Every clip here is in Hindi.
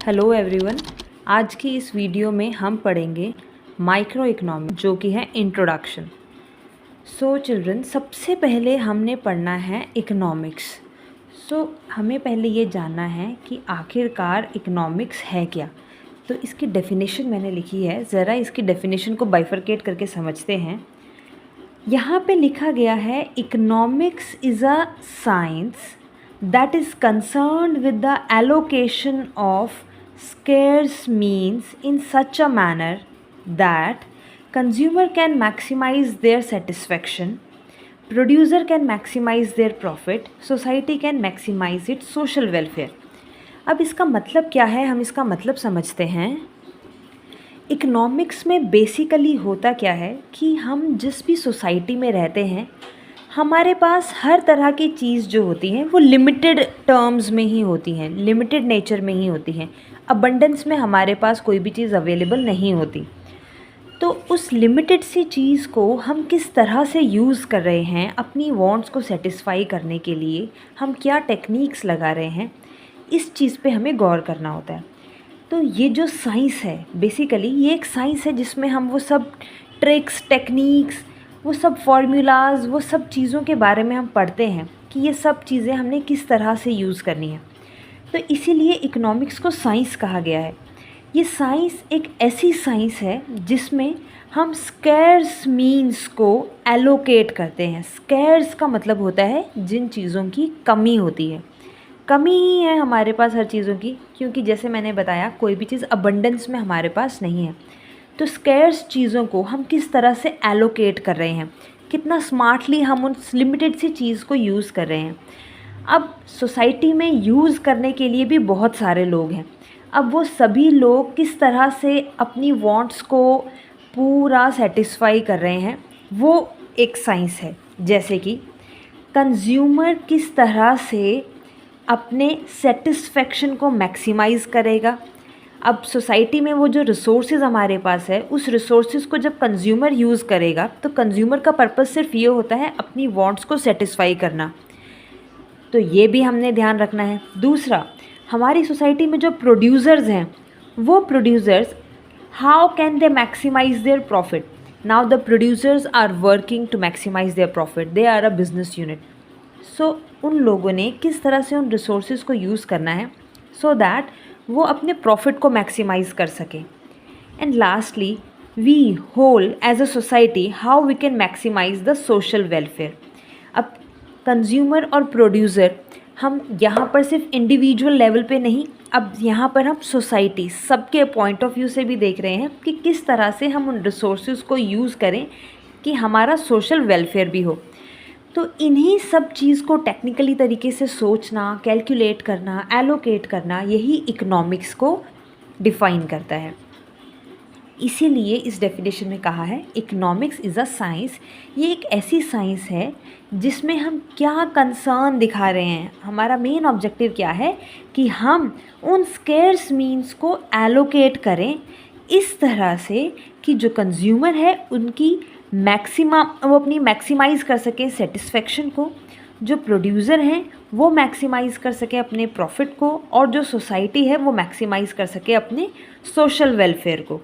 Hello everyone. आज की इस वीडियो में हम पढ़ेंगे माइक्रो इकोनॉमी, जो कि है इंट्रोडक्शन। सो चिल्ड्रन, सबसे पहले हमने पढ़ना है इकोनॉमिक्स। हमें पहले ये जानना है कि आखिरकार इकोनॉमिक्स है क्या। तो इसकी डेफिनेशन मैंने लिखी है, ज़रा इसकी डेफिनेशन को बाइफरकेट करके समझते हैं। यहाँ पे लिखा गया है, economics is a science that is concerned with the allocation of scarce means in such a manner that consumer can maximize their satisfaction, producer can maximize their profit, society can maximize its social welfare। अब इसका मतलब क्या है, हम इसका मतलब समझते हैं। इकोनॉमिक्स में बेसिकली होता क्या है कि हम जिस भी सोसाइटी में रहते हैं, हमारे पास हर तरह की चीज़ जो होती हैं वो लिमिटेड टर्म्स में ही होती हैं, लिमिटेड नेचर में ही होती हैं। अबंडेंस में हमारे पास कोई भी चीज़ अवेलेबल नहीं होती। तो उस लिमिटेड सी चीज़ को हम किस तरह से यूज़ कर रहे हैं, अपनी वांट्स को सेटिस्फाई करने के लिए हम क्या टेक्निक्स लगा रहे हैं, इस चीज़ पे हमें गौर करना होता है। तो ये जो साइंस है, बेसिकली ये एक साइंस है जिसमें हम वो सब ट्रिक्स, टेक्निक्स, वो सब फार्मूलाज, वो सब चीज़ों के बारे में हम पढ़ते हैं कि ये सब चीज़ें हमने किस तरह से यूज़ करनी है। तो इसीलिए इकोनॉमिक्स को साइंस कहा गया है। ये साइंस एक ऐसी साइंस है जिसमें हम स्कैर्स मीन्स को एलोकेट करते हैं। स्कैर्स का मतलब होता है जिन चीज़ों की कमी होती है। कमी ही है हमारे पास हर चीज़ों की, क्योंकि जैसे मैंने बताया कोई भी चीज़ अबंडेंस में हमारे पास नहीं है। तो स्कैर्स चीज़ों को हम किस तरह से एलोकेट कर रहे हैं, कितना स्मार्टली हम उस लिमिटेड सी चीज़ को यूज़ कर रहे हैं। अब सोसाइटी में यूज़ करने के लिए भी बहुत सारे लोग हैं। अब वो सभी लोग किस तरह से अपनी वांट्स को पूरा सेटिस्फाई कर रहे हैं, वो एक साइंस है। जैसे कि कंज्यूमर किस तरह से अपने सेटिस्फेक्शन को मैक्सिमाइज़ करेगा। अब सोसाइटी में वो जो रिसोर्सेज हमारे पास है, उस रिसोर्सेज को जब कंज्यूमर यूज़ करेगा तो कंज्यूमर का पर्पस सिर्फ ये होता है अपनी वांट्स को सेटिस्फाई करना। तो ये भी हमने ध्यान रखना है। दूसरा, हमारी सोसाइटी में जो प्रोड्यूसर्स हैं, वो producers how can they maximise their profit. Now the producers are working to maximise their profit, they are a business unit. So उन लोगों ने किस तरह से उन रिसोर्सेज को यूज़ करना है सो दैट वो अपने प्रॉफिट को मैक्सिमाइज़ कर सकें। And lastly, we whole as a society how we can maximise the social welfare. अब कंज्यूमर और प्रोड्यूसर, हम यहाँ पर सिर्फ इंडिविजुअल लेवल पे नहीं, अब यहाँ पर हम सोसाइटी सबके पॉइंट ऑफ व्यू से भी देख रहे हैं कि किस तरह से हम उन रिसोर्सेज को यूज़ करें कि हमारा सोशल वेलफेयर भी हो। तो इन्हीं सब चीज़ को टेक्निकली तरीके से सोचना, कैलकुलेट करना, एलोकेट करना, यही इकोनॉमिक्स को डिफ़ाइन करता है। इसीलिए इस डेफिनेशन में कहा है, इकोनॉमिक्स इज़ अ साइंस। ये एक ऐसी साइंस है जिसमें हम क्या कंसर्न दिखा रहे हैं, हमारा मेन ऑब्जेक्टिव क्या है कि हम उन स्केर्स मीन्स को एलोकेट करें इस तरह से कि जो कंज्यूमर है उनकी वो अपनी मैक्सिमाइज़ कर सके सेटिस्फेक्शन को, जो प्रोड्यूसर हैं वो मैक्सिमाइज़ कर सके अपने प्रॉफिट को, और जो सोसाइटी है वो मैक्सिमाइज़ कर सके अपने सोशल वेलफेयर को।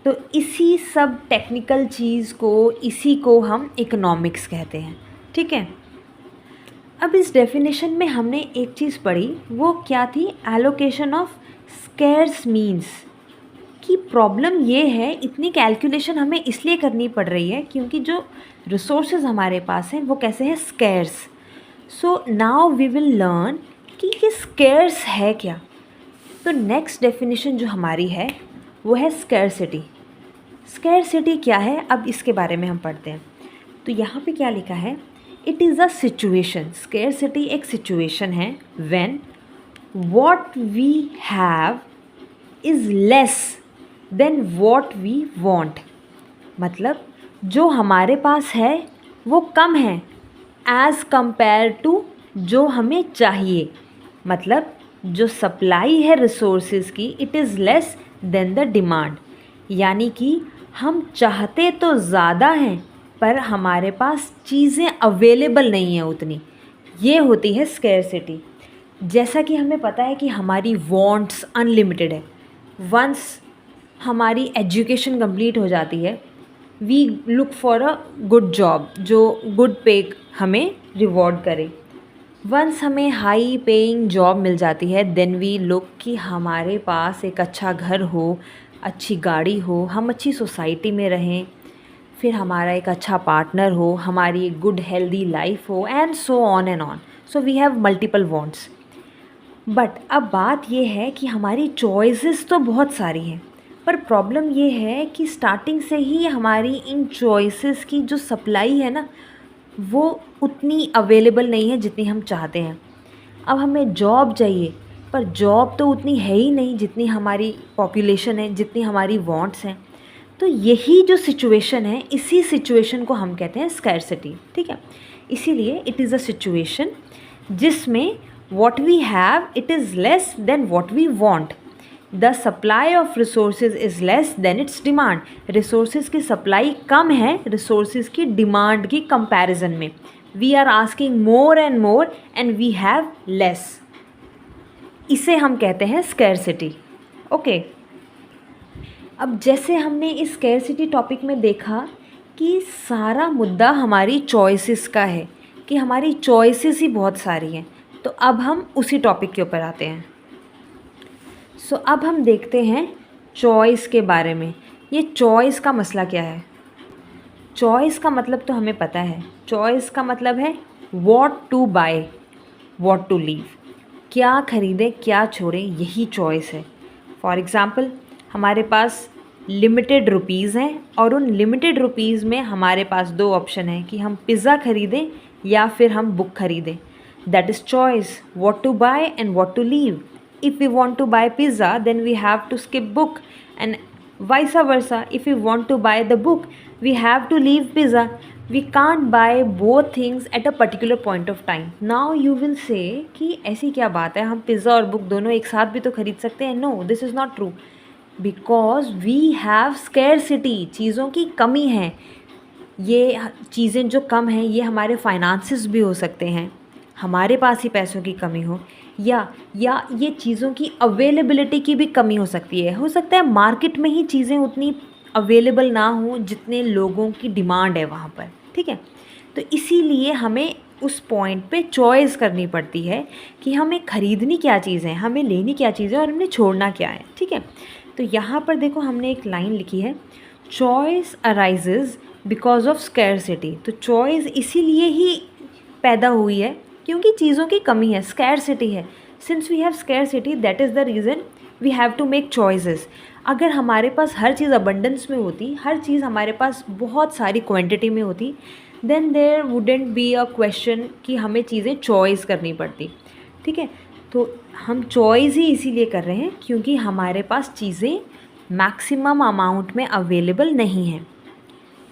तो इसी सब टेक्निकल चीज़ को, इसी को हम इकोनॉमिक्स कहते हैं। ठीक है। अब इस डेफिनेशन में हमने एक चीज़ पढ़ी, वो क्या थी, एलोकेशन ऑफ स्कैर्स मीन्स। की प्रॉब्लम ये है, इतनी कैलकुलेशन हमें इसलिए करनी पड़ रही है क्योंकि जो रिसोर्सेज हमारे पास हैं वो कैसे हैं, scarce. So now we will learn कि ये स्कैर्स है क्या। तो नेक्स्ट डेफिनेशन जो हमारी है वो है स्कैरसिटी। स्कैरसिटी क्या है, अब इसके बारे में हम पढ़ते हैं। तो यहाँ पे क्या लिखा है, it is a situation. Scarcity एक सिचुएशन है when what we have is less than what we want. मतलब जो हमारे पास है वो कम है एज़ कंपेयर टू जो हमें चाहिए। मतलब जो सप्लाई है रिसोर्सेज की, it is less then the demand. यानी कि हम चाहते तो ज़्यादा हैं पर हमारे पास चीज़ें अवेलेबल नहीं हैं उतनी। ये होती है स्कैरसिटी। जैसा कि हमें पता है कि हमारी वांट्स अनलिमिटेड है। वंस हमारी एजुकेशन कंप्लीट हो जाती है, we look for a good job जो गुड पे हमें रिवॉर्ड करे। वंस हमें हाई पेइंग जॉब मिल जाती है, देन वी लुक कि हमारे पास एक अच्छा घर हो, अच्छी गाड़ी हो, हम अच्छी सोसाइटी में रहें, फिर हमारा एक अच्छा पार्टनर हो, हमारी एक गुड हेल्दी लाइफ हो, and so on and on. So we have multiple wants. But अब बात ये है कि हमारी चॉइसेस तो बहुत सारी हैं, पर प्रॉब्लम ये है कि स्टार्टिंग से ही हमारी इन चॉइसेस की जो सप्लाई है ना, वो उतनी अवेलेबल नहीं है जितनी हम चाहते हैं। अब हमें जॉब चाहिए, पर जॉब तो उतनी है ही नहीं जितनी हमारी पॉपुलेशन है, जितनी हमारी वांट्स हैं। तो यही जो सिचुएशन है, इसी सिचुएशन को हम कहते हैं स्कैरसिटी। ठीक है, इसीलिए इट इज़ अ सिचुएशन जिसमें what we have it is less than what we want. The supply of resources is less than its demand. resources की सप्लाई कम है resources की डिमांड की कंपैरिजन में। we are asking more and more and we have less. इसे हम कहते हैं scarcity. ओके, अब जैसे हमने इस scarcity टॉपिक में देखा कि सारा मुद्दा हमारी चॉइसेस का है, कि हमारी चॉइसेस ही बहुत सारी हैं। तो अब हम उसी टॉपिक के ऊपर आते हैं। सो अब हम देखते हैं चॉइस के बारे में। ये चॉइस का मसला क्या है? चॉइस का मतलब तो हमें पता है। चॉइस का मतलब है what to buy, what to leave. क्या ख़रीदें, क्या छोड़ें, यही चॉइस है। फॉर एग्ज़ाम्पल, हमारे पास लिमिटेड रुपीज़ हैं और उन लिमिटेड रुपीज़ में हमारे पास दो ऑप्शन हैं कि हम पिज़्ज़ा ख़रीदें या फिर हम बुक ख़रीदें। That is choice, what to buy and what to leave. If we want to buy pizza, then we have to skip book, and vice versa. If we want to buy the book, we have to leave pizza. We can't buy both things at a particular point of time. Now you will say कि ऐसी क्या बात है, हम पिज़्ज़ा और बुक दोनों एक साथ भी तो खरीद सकते हैं। No, this is not true. Because we have scarcity. चीज़ों की कमी है। ये चीज़ें जो कम हैं, ये हमारे फाइनेंसेस भी हो सकते हैं, हमारे पास ही पैसों की कमी हो, या ये चीज़ों की अवेलेबिलिटी की भी कमी हो सकती है। हो सकता है मार्केट में ही चीज़ें उतनी अवेलेबल ना हो जितने लोगों की डिमांड है वहाँ पर। ठीक है, तो इसीलिए हमें उस पॉइंट पे चॉइस करनी पड़ती है कि हमें ख़रीदनी क्या चीज़ है, हमें लेनी क्या चीज़ है और हमें छोड़ना क्या है। ठीक है, तो यहाँ पर देखो हमने एक लाइन लिखी है, चॉइस अराइजेज़ बिकॉज ऑफ स्कैरसिटी। तो चॉइस इसीलिए ही पैदा हुई है क्योंकि चीज़ों की कमी है, स्कैरसिटी है। Since we have scarcity, that is the reason we have to make choices. अगर हमारे पास हर चीज़ अबंडेंस में होती, हर चीज़ हमारे पास बहुत सारी क्वांटिटी में होती, then there wouldn't be a question कि हमें चीज़ें चॉइस करनी पड़ती। ठीक है, तो हम चॉइस ही इसीलिए कर रहे हैं क्योंकि हमारे पास चीज़ें मैक्सिमम अमाउंट में अवेलेबल नहीं हैं।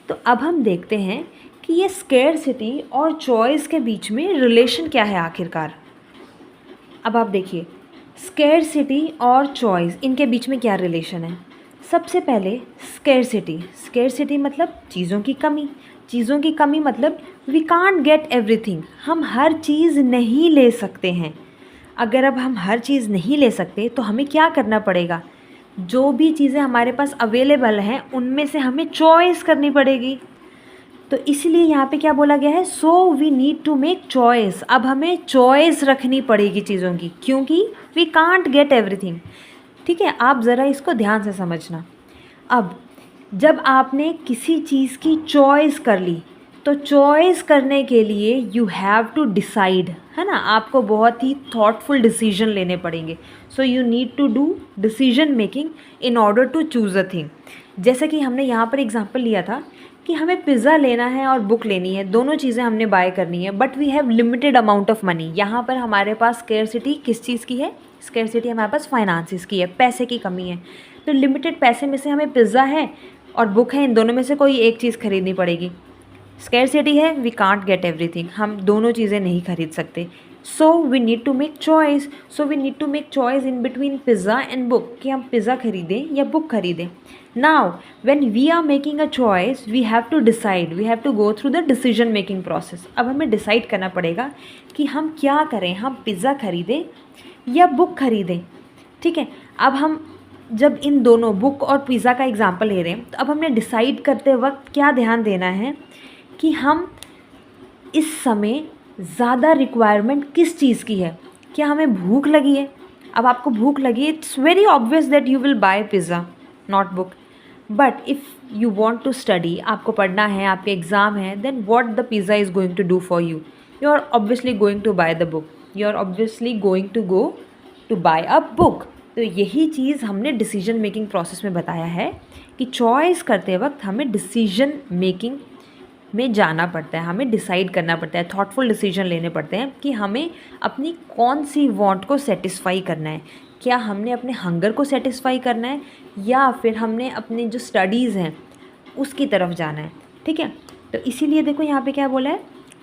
तो अब हम देखते हैं कि ये स्कैरसिटी और चॉइस के बीच में रिलेशन क्या है आखिरकार। अब आप देखिए, स्कैरसिटी और चॉइस, इनके बीच में क्या रिलेशन है। सबसे पहले स्कैरसिटी, स्कैरसिटी मतलब चीज़ों की कमी, चीज़ों की कमी मतलब वी कांट गेट एवरीथिंग, हम हर चीज़ नहीं ले सकते हैं। अगर अब हम हर चीज़ नहीं ले सकते तो हमें क्या करना पड़ेगा, जो भी चीज़ें हमारे पास अवेलेबल हैं उनमें से हमें चॉइस करनी पड़ेगी। तो इसलिए यहाँ पे क्या बोला गया है, so we need to make choice. अब हमें चॉइस रखनी पड़ेगी चीज़ों की, क्योंकि वी कांट गेट एवरीथिंग। ठीक है, आप ज़रा इसको ध्यान से समझना। अब जब आपने किसी चीज़ की चॉइस कर ली, तो चॉइस करने के लिए यू हैव टू डिसाइड, है ना, आपको बहुत ही थॉटफुल डिसीजन लेने पड़ेंगे। So you need to do decision making in order to choose a thing. जैसे कि हमने यहाँ पर एग्जांपल लिया था कि हमें पिज़्ज़ा लेना है और बुक लेनी है, दोनों चीज़ें हमने बाय करनी है, but we have limited amount of money. यहाँ पर हमारे पास स्कैरसिटी किस चीज़ की है, स्कैरसिटी हमारे पास फाइनेंसेस की है, पैसे की कमी है। तो लिमिटेड पैसे में से हमें पिज़्ज़ा है और बुक है, इन दोनों में से कोई एक चीज़ खरीदनी पड़ेगी। स्कैरसिटी है, वी कांट गेट एवरीथिंग, हम दोनों चीज़ें नहीं खरीद सकते। So we need to make choice, so we need to make choice in between pizza and book, कि हम पिज़्ज़ा खरीदें या बुक खरीदें। Now when we are making a choice we have to decide, we have to go through the decision making process. अब हमें डिसाइड करना पड़ेगा कि हम क्या करें, हम पिज़्ज़ा खरीदें या बुक खरीदें। ठीक है, अब हम जब इन दोनों बुक और पिज़्ज़ा का एग्जांपल ले रहे हैं, तो अब हमने डिसाइड करते वक्त क्या ध्यान देना है कि हम इस समय ज़्यादा रिक्वायरमेंट किस चीज़ की है। क्या हमें भूख लगी है? अब आपको भूख लगी है, it's very obvious that you will buy pizza not book. But if you want to study, आपको पढ़ना है, आपके एग्ज़ाम है, then what the pizza is going to do for you, you are obviously going to buy the book, you are obviously going to go to buy a book. तो यही चीज़ हमने डिसीजन मेकिंग प्रोसेस में बताया है कि चॉइस करते वक्त हमें डिसीजन मेकिंग में जाना पड़ता है, हमें डिसाइड करना पड़ता है, थॉटफुल डिसीजन लेने पड़ते हैं कि हमें अपनी कौन सी वांट को सेटिस्फाई करना है। क्या हमने अपने हंगर को सेटिस्फाई करना है या फिर हमने अपनी जो स्टडीज़ हैं उसकी तरफ जाना है। ठीक है, तो इसीलिए देखो यहाँ पे क्या बोला है,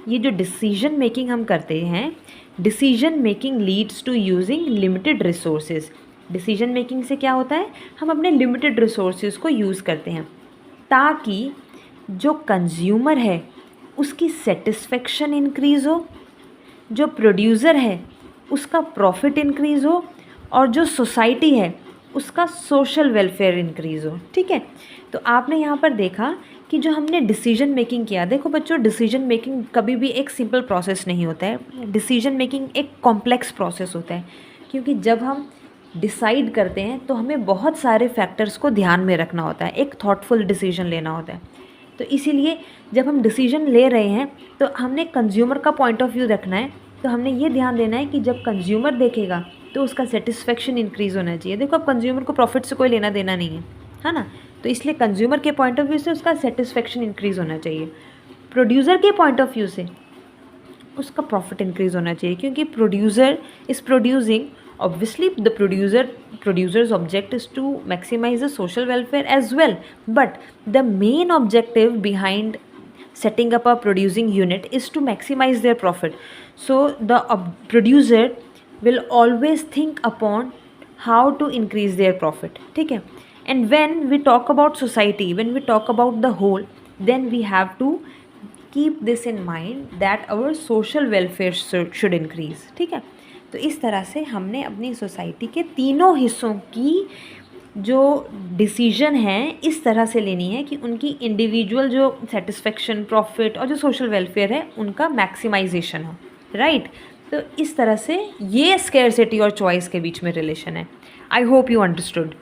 ये जो डिसीजन मेकिंग हम करते हैं, decision making leads to using limited resources. Decision making से क्या होता है, हम अपने लिमिटेड रिसोर्सेज को यूज़ करते हैं ताकि जो कंज्यूमर है उसकी सेटिस्फेक्शन इंक्रीज़ हो, जो प्रोड्यूसर है उसका प्रॉफिट इंक्रीज़ हो और जो सोसाइटी है उसका सोशल वेलफेयर इंक्रीज़ हो। ठीक है, तो आपने यहाँ पर देखा कि जो हमने डिसीजन मेकिंग किया, देखो बच्चों डिसीजन मेकिंग कभी भी एक सिंपल प्रोसेस नहीं होता है, डिसीजन मेकिंग एक कॉम्प्लेक्स प्रोसेस होता है, क्योंकि जब हम डिसाइड करते हैं तो हमें बहुत सारे फैक्टर्स को ध्यान में रखना होता है, एक थॉटफुल डिसीजन लेना होता है। तो इसीलिए जब हम डिसीजन ले रहे हैं तो हमने कंज्यूमर का पॉइंट ऑफ व्यू रखना है, तो हमने ये ध्यान देना है कि जब कंज्यूमर देखेगा तो उसका सेटिस्फेक्शन इंक्रीज़ होना चाहिए। देखो अब कंज्यूमर को प्रॉफिट से कोई लेना देना नहीं है ना, तो इसलिए कंज्यूमर के पॉइंट ऑफ व्यू से उसका सेटिस्फेक्शन इंक्रीज़ होना चाहिए। प्रोड्यूसर के पॉइंट ऑफ व्यू से उसका प्रॉफिट इंक्रीज़ होना चाहिए, क्योंकि producer is producing, obviously the producer's object is to maximize the social welfare as well, but the main objective behind setting up a producing unit is to maximize their profit. So the producer will always think upon how to increase their profit. ठीक है, and when we talk about society, when we talk about the whole, then we have to keep this in mind that our social welfare should increase. ठीक है, तो इस तरह से हमने अपनी सोसाइटी के तीनों हिस्सों की जो डिसीजन है इस तरह से लेनी है कि उनकी इंडिविजुअल जो सेटिस्फेक्शन, प्रॉफिट और जो सोशल वेलफेयर है उनका मैक्सिमाइजेशन हो। राइट, तो इस तरह से ये स्कैरसिटी और चॉइस के बीच में रिलेशन है। I hope you understood.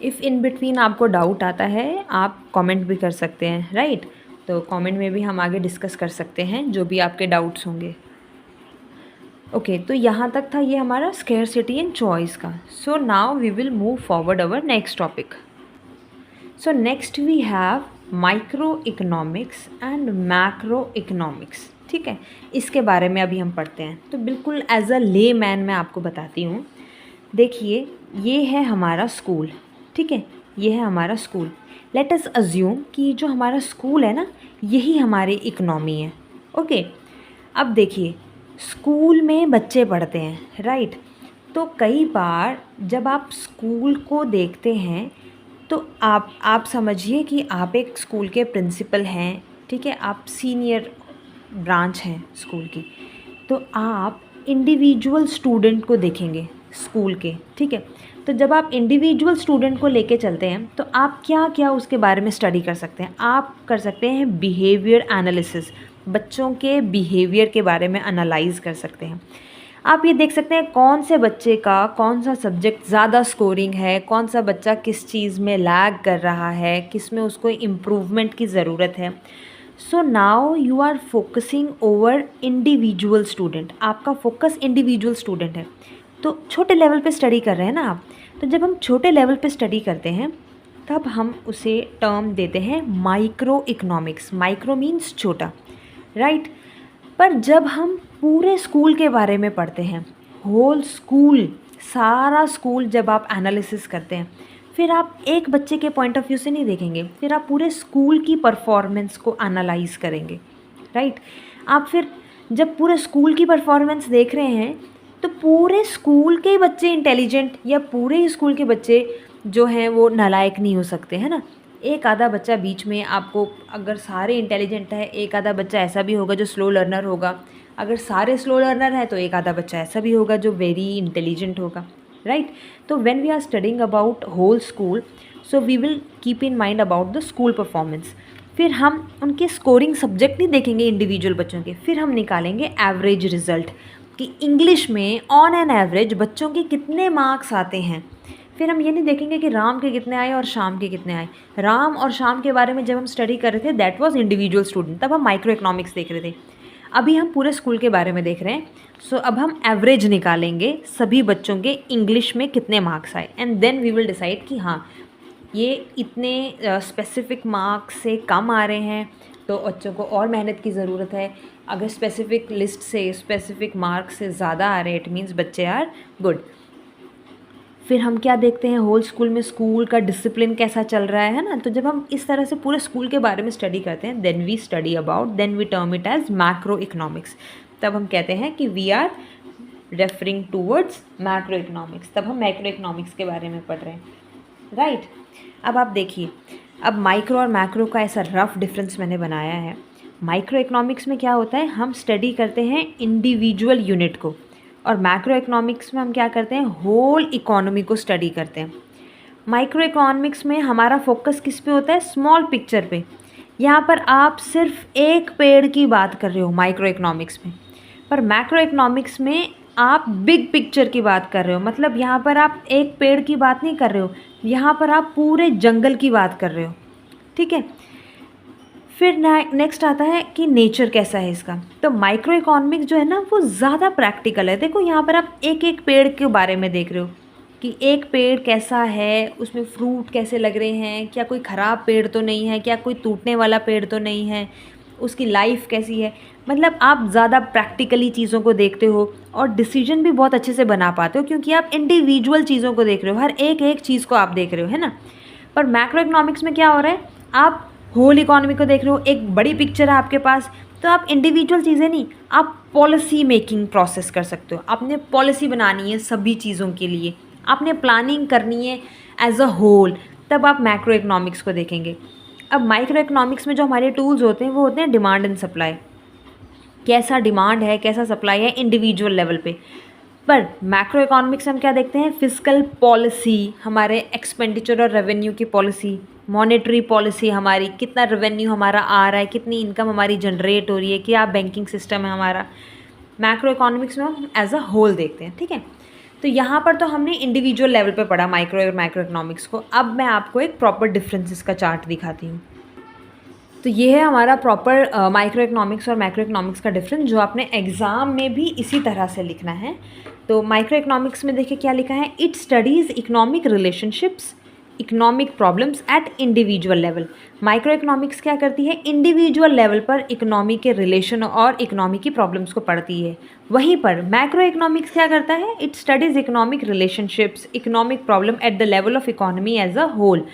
If in between आपको डाउट आता है आप कमेंट भी कर सकते हैं। राइट, तो कमेंट में भी हम आगे डिस्कस कर सकते हैं जो भी आपके डाउट्स होंगे। ओके, तो यहाँ तक था ये हमारा स्कैरसिटी एंड चॉइस का। So now we will move forward our next topic. So next we have micro economics and macro economics. ठीक है, इसके बारे में अभी हम पढ़ते हैं। तो बिल्कुल एज अ ले मैन मैं आपको बताती हूँ। देखिए ये है हमारा स्कूल। ठीक है, ये है हमारा स्कूल। लेट अस अज्यूम कि जो हमारा स्कूल है ना यही हमारी इकोनॉमी है। ओके, अब देखिए स्कूल में बच्चे पढ़ते हैं। राइट, तो कई बार जब आप स्कूल को देखते हैं तो आप समझिए कि आप एक स्कूल के प्रिंसिपल हैं। ठीक है, आप सीनियर ब्रांच हैं स्कूल की, तो आप इंडिविजुअल स्टूडेंट को देखेंगे स्कूल के। ठीक है, तो जब आप इंडिविजुअल स्टूडेंट को लेके चलते हैं तो आप क्या क्या उसके बारे में स्टडी कर सकते हैं। आप कर सकते हैं बिहेवियर एनालिसिस, बच्चों के बिहेवियर के बारे में एनालाइज कर सकते हैं। आप ये देख सकते हैं कौन से बच्चे का कौन सा सब्जेक्ट ज़्यादा स्कोरिंग है, कौन सा बच्चा किस चीज़ में लैग कर रहा है, किस में उसको इम्प्रूवमेंट की ज़रूरत है। So now you are focusing over individual student, आपका फोकस इंडिविजुअल स्टूडेंट है। तो छोटे लेवल पे स्टडी कर रहे हैं ना आप, तो जब हम छोटे लेवल पे स्टडी करते हैं तब हम उसे टर्म देते हैं माइक्रो इकोनॉमिक्स। माइक्रो मीन्स छोटा। राइट, पर जब हम पूरे स्कूल के बारे में पढ़ते हैं, होल स्कूल, सारा स्कूल जब आप एनालिसिस करते हैं, फिर आप एक बच्चे के पॉइंट ऑफ व्यू से नहीं देखेंगे, फिर आप पूरे स्कूल की परफॉर्मेंस को एनालाइज करेंगे। राइट, आप फिर जब पूरे स्कूल की परफॉर्मेंस देख रहे हैं तो पूरे स्कूल के बच्चे इंटेलिजेंट या पूरे स्कूल के बच्चे जो हैं वो नालायक नहीं हो सकते, है ना। एक आधा बच्चा बीच में, आपको अगर सारे इंटेलिजेंट है, एक आधा बच्चा ऐसा भी होगा जो स्लो लर्नर होगा। अगर सारे स्लो लर्नर है तो एक आधा बच्चा ऐसा भी होगा जो वेरी इंटेलिजेंट होगा, राइट। तो when we are studying about whole school, so we will keep in mind about the school performance. फिर हम उनके स्कोरिंग सब्जेक्ट नहीं देखेंगे इंडिविजुअल बच्चों के, फिर हम निकालेंगे एवरेज रिजल्ट कि इंग्लिश में ऑन एन एवरेज बच्चों के कितने मार्क्स आते हैं। फिर हम ये नहीं देखेंगे कि राम के कितने आए और शाम के कितने आए। राम और शाम के बारे में जब हम स्टडी कर रहे थे दैट वाज इंडिविजुअल स्टूडेंट, तब हम माइक्रो इकोनॉमिक्स देख रहे थे। अभी हम पूरे स्कूल के बारे में देख रहे हैं। सो अब हम एवरेज निकालेंगे सभी बच्चों के इंग्लिश में कितने मार्क्स आए, and then we will decide कि हाँ ये इतने स्पेसिफिक मार्क्स से कम आ रहे हैं तो बच्चों को और मेहनत की ज़रूरत है। अगर स्पेसिफिक लिस्ट से स्पेसिफिक मार्क्स से ज़्यादा आ रहे हैं इट मीन्स बच्चे आर गुड। फिर हम क्या देखते हैं, होल स्कूल में स्कूल का डिसिप्लिन कैसा चल रहा है ना। तो जब हम इस तरह से पूरे स्कूल के बारे में स्टडी करते हैं then we study about, then we term it as macro economics. तब हम कहते हैं कि we are referring towards macro economics, तब हम मैक्रो इकोनॉमिक्स के बारे में पढ़ रहे हैं, राइट। अब आप देखिए, अब माइक्रो और मैक्रो का ऐसा रफ डिफरेंस मैंने बनाया है। माइक्रो इकोनॉमिक्स में क्या होता है, हम स्टडी करते हैं इंडिविजुअल यूनिट को, और मैक्रो इकोनॉमिक्स में हम क्या करते हैं, होल इकोनॉमी को स्टडी करते हैं। माइक्रो इकोनॉमिक्स में हमारा फोकस किस पे होता है, स्मॉल पिक्चर पे। यहाँ पर आप सिर्फ एक पेड़ की बात कर रहे हो माइक्रो इकोनॉमिक्स में, पर मैक्रो इकोनॉमिक्स में आप बिग पिक्चर की बात कर रहे हो। मतलब यहाँ पर आप एक पेड़ की बात नहीं कर रहे हो, यहाँ पर आप पूरे जंगल की बात कर रहे हो, ठीक है। फिर नेक्स्ट आता है कि नेचर कैसा है इसका। तो माइक्रो इकोनॉमिक्स जो है ना वो ज़्यादा प्रैक्टिकल है। देखो यहाँ पर आप एक एक पेड़ के बारे में देख रहे हो कि एक पेड़ कैसा है, उसमें फ्रूट कैसे लग रहे हैं, क्या कोई ख़राब पेड़ तो नहीं है, क्या कोई टूटने वाला पेड़ तो नहीं है, उसकी लाइफ कैसी है। मतलब आप ज़्यादा प्रैक्टिकली चीज़ों को देखते हो और डिसीजन भी बहुत अच्छे से बना पाते हो क्योंकि आप इंडिविजुअल चीज़ों को देख रहे हो, हर एक एक चीज़ को आप देख रहे हो, है ना। पर मैक्रो इकोनॉमिक्स में क्या हो रहा है, आप होल इकोनॉमी को देख रहे हो, एक बड़ी पिक्चर है आपके पास, तो आप इंडिविजुअल चीज़ें नहीं, आप पॉलिसी मेकिंग प्रोसेस कर सकते हो। आपने पॉलिसी बनानी है सभी चीज़ों के लिए, आपने प्लानिंग करनी है एज अ होल, तब आप मैक्रो इकोनॉमिक्स को देखेंगे। अब माइक्रो इकोनॉमिक्स में जो हमारे टूल्स होते हैं वो होते हैं डिमांड एंड सप्लाई, कैसा डिमांड है कैसा सप्लाई है इंडिविजुअल लेवल पे। पर मैक्रो इकोनॉमिक्स हम क्या देखते हैं, फिजिकल पॉलिसी, हमारे एक्सपेंडिचर और रेवेन्यू की पॉलिसी, मॉनेटरी पॉलिसी, हमारी कितना रेवेन्यू हमारा आ रहा है, कितनी इनकम हमारी जनरेट हो रही है, क्या बैंकिंग सिस्टम है हमारा। मैक्रो इकोनॉमिक्स में हम एज अ होल देखते हैं, ठीक है। तो यहाँ पर तो हमने इंडिविजुअल लेवल पे पढ़ा माइक्रो और मैक्रो इकोनॉमिक्स को। अब मैं आपको एक प्रॉपर डिफरेंसेस का चार्ट दिखाती हूँ। तो ये है हमारा प्रॉपर माइक्रो इकोनॉमिक्स और मैक्रो इकोनॉमिक्स का डिफरेंस, जो आपने एग्ज़ाम में भी इसी तरह से लिखना है। तो माइक्रो इकोनॉमिक्स में देखिए क्या लिखा है, it studies economic relationships, economic problems eight individual level. Micro economics क्या करती है, इंडिविजुअल लेवल पर इकोनॉमी के रिलेशन और इकोनॉमी की प्रॉब्लम्स को पढ़ती है। वहीं पर मैक्रो इकोनॉमिक्स क्या करता है, it studies economic relationships, economic problem at the level of economy as a whole.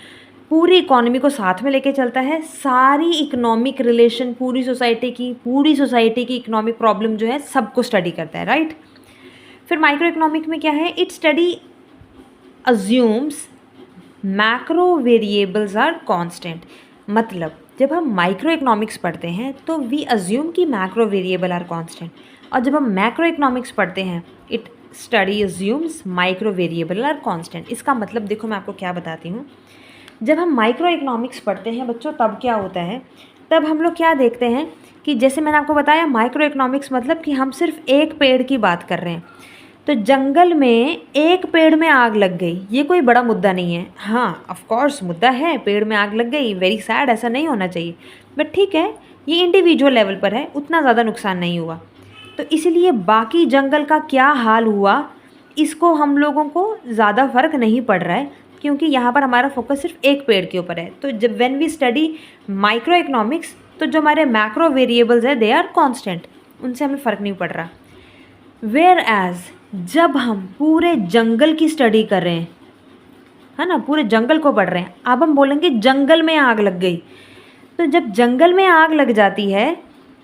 पूरी इकोनॉमी को साथ में लेके चलता है, सारी इकोनॉमिक रिलेशन, पूरी सोसाइटी की इकोनॉमिक प्रॉब्लम जो है सबको स्टडी करता है, राइट। फिर माइक्रो इकोनॉमिक में क्या है, it study assumes macro variables are constant. मतलब जब हम माइक्रो इकोनॉमिक्स पढ़ते हैं तो वी अज्यूम कि मैक्रो वेरिएबल आर कांस्टेंट, और जब हम मैक्रो इकोनॉमिक्स पढ़ते हैं it study assumes micro variable are constant. इसका मतलब देखो मैं आपको क्या बताती हूँ, जब हम माइक्रो इकोनॉमिक्स पढ़ते हैं बच्चों तब क्या होता है, तब हम लोग क्या देखते हैं कि जैसे मैंने आपको बताया माइक्रो इकोनॉमिक्स मतलब कि हम सिर्फ एक पेड़ की बात कर रहे हैं। तो जंगल में एक पेड़ में आग लग गई, ये कोई बड़ा मुद्दा नहीं है। हाँ ऑफ कोर्स मुद्दा है, पेड़ में आग लग गई, वेरी सैड, ऐसा नहीं होना चाहिए, बट ठीक है ये इंडिविजुअल लेवल पर है, उतना ज़्यादा नुकसान नहीं हुआ। तो इसलिए बाकी जंगल का क्या हाल हुआ इसको हम लोगों को ज़्यादा फ़र्क नहीं पड़ रहा है, क्योंकि यहाँ पर हमारा फोकस सिर्फ एक पेड़ के ऊपर है। तो जब when we study micro economics तो जो हमारे मैक्रो वेरिएबल्स है दे आर कांस्टेंट, उनसे हमें फ़र्क नहीं पड़ रहा। वेयर एज जब हम पूरे जंगल की स्टडी कर रहे हैं, है ना, पूरे जंगल को पढ़ रहे हैं, अब हम बोलेंगे जंगल में आग लग गई। तो जब जंगल में आग लग जाती है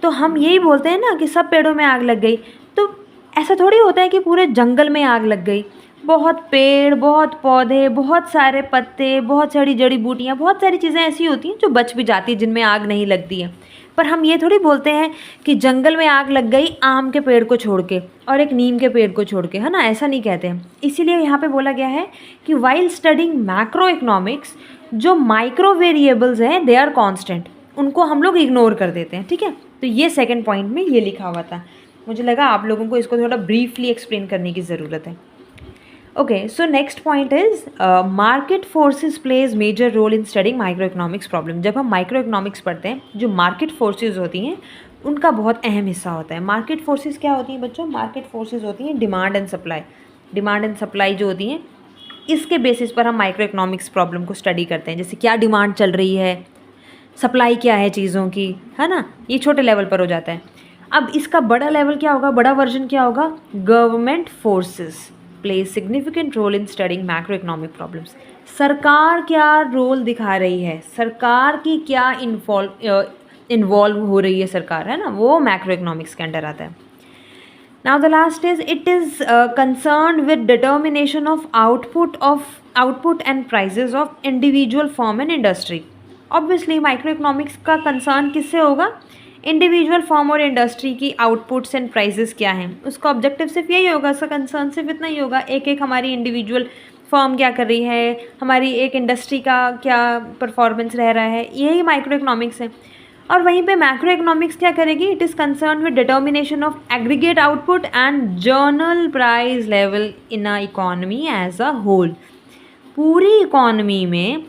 तो हम यही बोलते हैं ना कि सब पेड़ों में आग लग गई। तो ऐसा थोड़ी होता है कि पूरे जंगल में आग लग गई, बहुत पेड़, बहुत पौधे, बहुत सारे पत्ते, बहुत सारी जड़ी बूटियाँ, बहुत सारी चीज़ें ऐसी होती हैं जो बच भी जाती हैं, जिनमें आग नहीं लगती है। पर हम ये थोड़ी बोलते हैं कि जंगल में आग लग गई आम के पेड़ को छोड़ के और एक नीम के पेड़ को छोड़ के, है ना, ऐसा नहीं कहते हैं। इसीलिए यहाँ पे बोला गया है कि वाइल स्टडिंग मैक्रो इकोनॉमिक्स, जो माइक्रो वेरिएबल्स हैं दे आर कॉन्स्टेंट, उनको हम लोग इग्नोर कर देते हैं, ठीक है। तो ये सेकेंड पॉइंट में ये लिखा हुआ था। मुझे लगा आप लोगों को इसको थोड़ा ब्रीफली एक्सप्लेन करने की ज़रूरत है। Okay, so next point is market forces plays major role in studying microeconomics problem. जब हम microeconomics पढ़ते हैं, जो market forces होती हैं उनका बहुत अहम हिस्सा होता है। market forces क्या होती हैं बच्चों? market forces होती हैं demand and supply. Demand and supply जो होती हैं, इसके बेसिस पर हम माइक्रो प्रॉब्लम को स्टडी करते हैं। जैसे क्या डिमांड चल रही है, सप्लाई क्या है चीज़ों की, है ना, ये छोटे लेवल पर हो जाता है। अब इसका बड़ा लेवल क्या होगा, बड़ा वर्जन क्या होगा? Government forces play significant role in studying macro economic problems. सरकार क्या रोल दिखा रही है, सरकार की क्या इन्वॉल्व हो रही है सरकार, है ना, वो मैक्रो इकोनॉमिक्स के अंडर आता है। Now the last is it is concern with determination of output and prizes of individual firm and industry. Obviously micro economics का कंसर्न किससे होगा? इंडिविजुअल फॉर्म और इंडस्ट्री की आउटपुट्स एंड प्राइसेस क्या हैं, उसका ऑब्जेक्टिव सिर्फ यही होगा, उसका कंसर्न सिर्फ इतना ही होगा, एक एक हमारी इंडिविजुअल फर्म क्या कर रही है, हमारी एक इंडस्ट्री का क्या परफॉर्मेंस रह रहा है, यही माइक्रो इकोनॉमिक्स है। और वहीं पे मैक्रो इकोनॉमिक्स क्या करेगी? It is concern with determination of aggregate output and general price level in a economy as a whole. पूरी इकोनॉमी में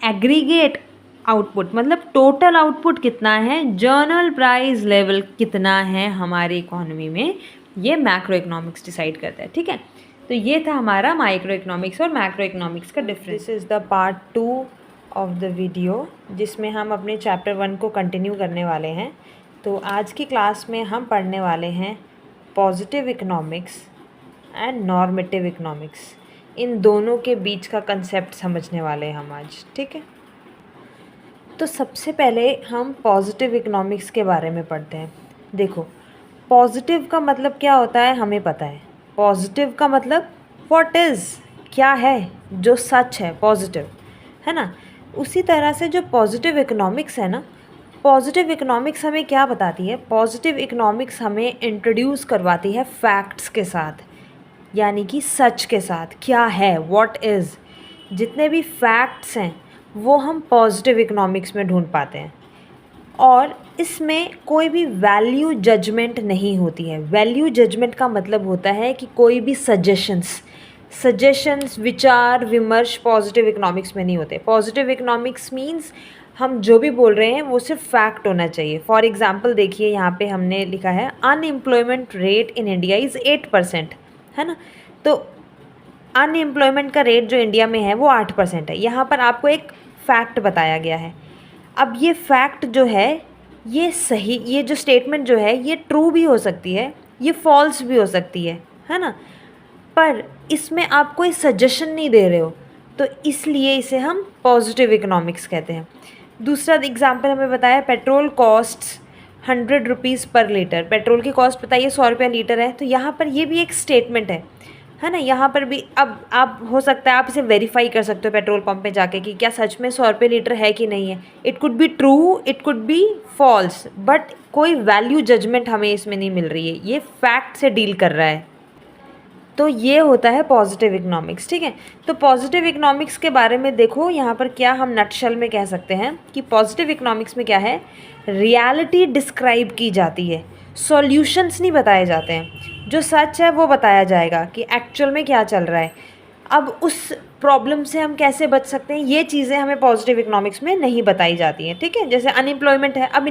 एग्रीगेट आउटपुट मतलब टोटल आउटपुट कितना है, जर्नल प्राइस लेवल कितना है हमारी इकोनॉमी में, ये मैक्रो इकोनॉमिक्स डिसाइड करता है, ठीक है। तो ये था हमारा माइक्रो इकोनॉमिक्स और मैक्रो इकोनॉमिक्स का difference. This is the part 2 of the video, जिसमें हम अपने चैप्टर 1 को कंटिन्यू करने वाले हैं। तो आज की क्लास में हम पढ़ने वाले हैं positive economics and normative economics. इन दोनों के बीच का कंसेप्ट समझने वाले हैं हम आज, ठीक है। तो सबसे पहले हम पॉजिटिव इकोनॉमिक्स के बारे में पढ़ते हैं। देखो, पॉजिटिव का मतलब क्या होता है हमें पता है। पॉजिटिव का मतलब व्हाट इज़, क्या है जो सच है, पॉजिटिव, है ना। उसी तरह से जो पॉजिटिव इकोनॉमिक्स है ना, पॉजिटिव इकोनॉमिक्स हमें क्या बताती है? पॉजिटिव इकोनॉमिक्स हमें इंट्रोड्यूस करवाती है फैक्ट्स के साथ, यानी कि सच के साथ, क्या है, व्हाट इज़। जितने भी फैक्ट्स हैं वो हम पॉजिटिव इकोनॉमिक्स में ढूंढ पाते हैं, और इसमें कोई भी वैल्यू जजमेंट नहीं होती है। वैल्यू जजमेंट का मतलब होता है कि कोई भी सजेशंस विचार विमर्श पॉजिटिव इकोनॉमिक्स में नहीं होते। पॉजिटिव इकोनॉमिक्स मींस हम जो भी बोल रहे हैं वो सिर्फ फैक्ट होना चाहिए। फॉर एग्जांपल देखिए, यहाँ पे हमने लिखा है unemployment rate in India is 8%, है ना। तो अनएम्प्लॉयमेंट का रेट जो इंडिया में है वो 8% है। यहाँ पर आपको एक फैक्ट बताया गया है। अब ये फैक्ट जो है ये सही, ये जो स्टेटमेंट जो है ये ट्रू भी हो सकती है, ये फॉल्स भी हो सकती है ना, पर इसमें आप कोई सजेशन नहीं दे रहे हो, तो इसलिए इसे हम पॉजिटिव इकोनॉमिक्स कहते हैं। दूसरा एग्जाम्पल हमें बताया petrol costs 100 rupees per litre. Petrol की कॉस्ट बताइए 100 रुपया लीटर है, तो यहाँ पर ये भी एक स्टेटमेंट है ना। यहाँ पर भी अब आप हो सकता है आप इसे वेरीफाई कर सकते हो पेट्रोल पंप पे जाके कि क्या सच में 100 रुपये लीटर है कि नहीं है। It could be true, it could be false, but कोई वैल्यू जजमेंट हमें इसमें नहीं मिल रही है, ये फैक्ट से डील कर रहा है। तो ये होता है पॉजिटिव इकोनॉमिक्स, ठीक है। तो पॉजिटिव इकोनॉमिक्स के बारे में देखो यहाँ पर क्या हम नटशल में कह सकते हैं कि पॉजिटिव इकोनॉमिक्स में क्या है, रियलिटी डिस्क्राइब की जाती है, सॉल्यूशंस नहीं बताए जाते हैं। जो सच है वो बताया जाएगा कि एक्चुअल में क्या चल रहा है। अब उस प्रॉब्लम से हम कैसे बच सकते हैं, ये चीज़ें हमें पॉजिटिव इकोनॉमिक्स में नहीं बताई जाती हैं, ठीक है। जैसे अनएम्प्लॉयमेंट है, अब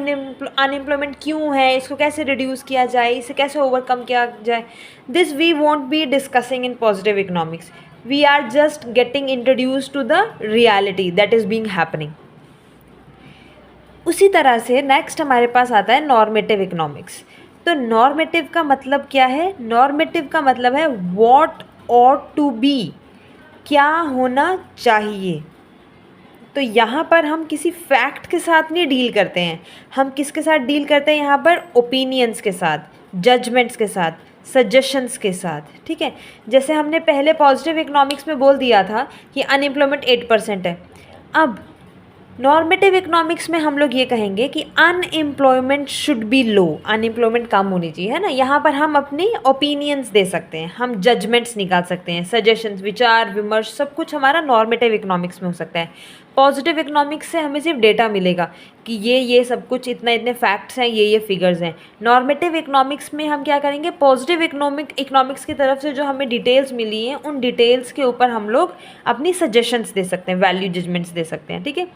अनएम्प्लॉयमेंट क्यों है, इसको कैसे रिड्यूस किया जाए, इसे कैसे ओवरकम किया जाए, this we won't be discussing in positive economics. We are just getting introduce to the reality that is being happening. उसी तरह से नेक्स्ट हमारे पास आता है नॉर्मेटिव इकोनॉमिक्स। तो नॉर्मेटिव का मतलब क्या है? नॉर्मेटिव का मतलब है व्हाट ऑट टू बी, क्या होना चाहिए। तो यहाँ पर हम किसी फैक्ट के साथ नहीं डील करते हैं, हम किसके साथ डील करते हैं यहाँ पर? ओपिनियंस के साथ, जजमेंट्स के साथ, सजेशंस के साथ, ठीक है। जैसे हमने पहले पॉजिटिव इकोनॉमिक्स में बोल दिया था कि अनएम्प्लॉयमेंट 8% है। अब नॉर्मेटिव इकोनॉमिक्स में हम लोग ये कहेंगे कि unemployment should be low, unemployment कम होनी चाहिए, है ना। यहाँ पर हम अपनी ओपिनियंस दे सकते हैं, हम जजमेंट्स निकाल सकते हैं, सजेशंस, विचार विमर्श, सब कुछ हमारा नॉर्मेटिव इकोनॉमिक्स में हो सकता है। पॉजिटिव इकोनॉमिक्स से हमें सिर्फ डेटा मिलेगा कि ये सब कुछ इतने फैक्ट्स हैं, ये फिगर्स हैं। नॉर्मेटिव इकोनॉमिक्स में हम क्या करेंगे, पॉजिटिव इकोनॉमिक्स की तरफ से जो हमें डिटेल्स मिली हैं उन डिटेल्स के ऊपर हम लोग अपनी सजेशंस दे सकते हैं, वैल्यू जजमेंट्स दे सकते हैं, ठीक है।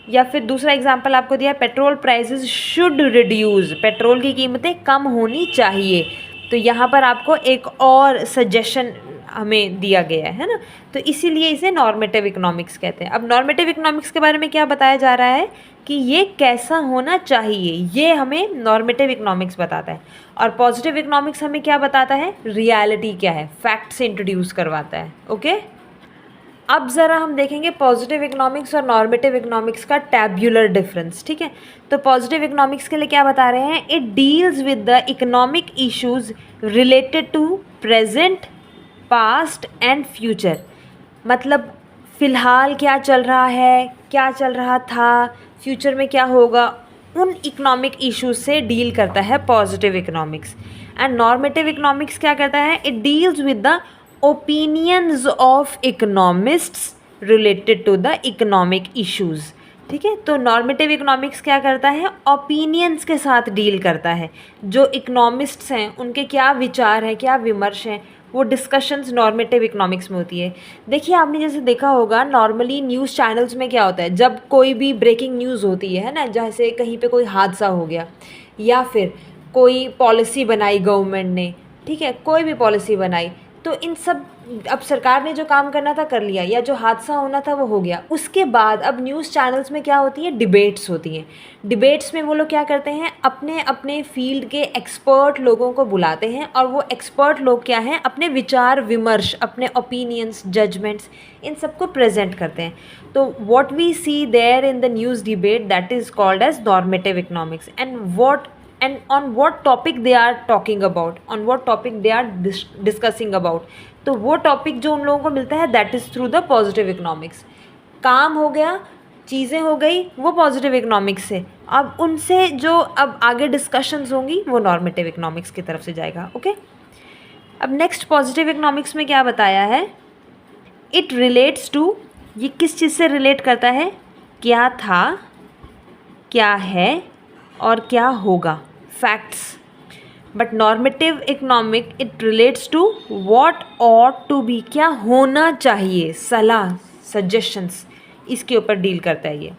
या फिर दूसरा एग्जांपल आपको दिया, petrol prices should reduce, petrol की कीमतें कम होनी चाहिए। तो यहाँ पर आपको एक और सजेशन हमें दिया गया है ना। तो इसीलिए इसे नॉर्मेटिव इकोनॉमिक्स कहते हैं। अब नॉर्मेटिव इकोनॉमिक्स के बारे में क्या बताया जा रहा है कि ये कैसा होना चाहिए, ये हमें नॉर्मेटिव इकोनॉमिक्स बताता है। और पॉजिटिव इकोनॉमिक्स हमें क्या बताता है, रियलिटी क्या है, फैक्ट से इंट्रोड्यूस करवाता है। ओके, अब ज़रा हम देखेंगे पॉजिटिव इकोनॉमिक्स और नॉर्मेटिव इकोनॉमिक्स का टैब्यूलर डिफरेंस, ठीक है। तो पॉजिटिव इकोनॉमिक्स के लिए क्या बता रहे हैं, it deals with the economic issues related to present, past and future. मतलब फ़िलहाल क्या चल रहा है, क्या चल रहा था, फ्यूचर में क्या होगा, उन इकोनॉमिक इश्यूज से डील करता है positive economics. And normative economics क्या करता है, it deals with the opinions of economists related to the economic issues, ठीक है। तो नॉर्मेटिव इकोनॉमिक्स क्या करता है, ओपिनियंस के साथ डील करता है। जो इकोनॉमिस्ट्स हैं उनके क्या विचार हैं, क्या विमर्श हैं, वो डिस्कशंस नॉर्मेटिव इकोनॉमिक्स में होती है। देखिए आपने जैसे देखा होगा, नॉर्मली न्यूज़ चैनल्स में क्या होता है, जब कोई भी ब्रेकिंग न्यूज़ होती है ना, जैसे कहीं पे कोई हादसा हो गया या फिर कोई पॉलिसी बनाई गवर्नमेंट ने, ठीक है, कोई भी पॉलिसी बनाई, तो इन सब, अब सरकार ने जो काम करना था कर लिया, या जो हादसा होना था वो हो गया। उसके बाद अब न्यूज़ चैनल्स में क्या होती है, डिबेट्स होती हैं। डिबेट्स में वो लोग क्या करते हैं, अपने अपने फील्ड के एक्सपर्ट लोगों को बुलाते हैं, और वो एक्सपर्ट लोग क्या हैं, अपने विचार विमर्श, अपने ओपिनियंस, जजमेंट्स, इन सबको प्रेजेंट करते हैं। तो what we see there in the news debate, that is called as normative economics. and on what topic they are talking about, on what topic they are discussing about। तो वो टॉपिक जो उन लोगों को मिलता है, that is through the positive economics. काम हो गया, चीज़ें हो गई, वो पॉजिटिव इकोनॉमिक्स से। अब उनसे जो अब आगे डिस्कशंस होंगी वो नॉर्मेटिव इकोनॉमिक्स की तरफ से जाएगा। ओके, अब नेक्स्ट पॉजिटिव इकोनॉमिक्स में क्या बताया है, इट रिलेट्स टू, ये किस चीज़ से रिलेट करता है, क्या था, क्या है और क्या होगा, facts. But normative economic, it relates to what ought to be, क्या होना चाहिए, सलाह, सजेशंस, इसके ऊपर डील करता है ये।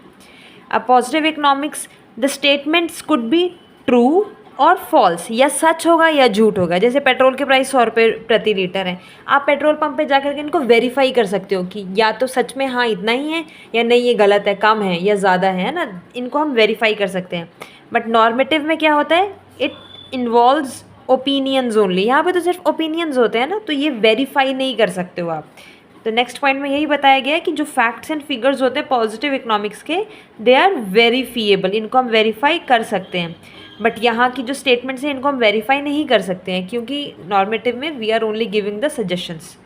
अब positive economics, the statements could be true और फॉल्स, या सच होगा या झूठ होगा। जैसे पेट्रोल के प्राइस 100 रुपये प्रति लीटर है, आप पेट्रोल पंप पे जाकर के इनको वेरीफाई कर सकते हो कि या तो सच में हाँ इतना ही है, या नहीं ये गलत है, कम है या ज़्यादा है ना, इनको हम वेरीफाई कर सकते हैं। बट नॉर्मेटिव में क्या होता है, इट इन्वॉल्व्स ओपिनियंस ओनली, यहाँ पे तो सिर्फ ओपिनियंस होते हैं ना, तो ये वेरीफाई नहीं कर सकते हो आप। तो नेक्स्ट पॉइंट में यही बताया गया है कि जो फैक्ट्स एंड फिगर्स होते हैं पॉजिटिव इकोनॉमिक्स के, दे आर वेरीफिएबल, इनको हम वेरीफाई कर सकते हैं। बट यहाँ की जो स्टेटमेंट्स हैं इनको हम वेरीफाई नहीं कर सकते हैं, क्योंकि नॉर्मेटिव में we are only giving the suggestions.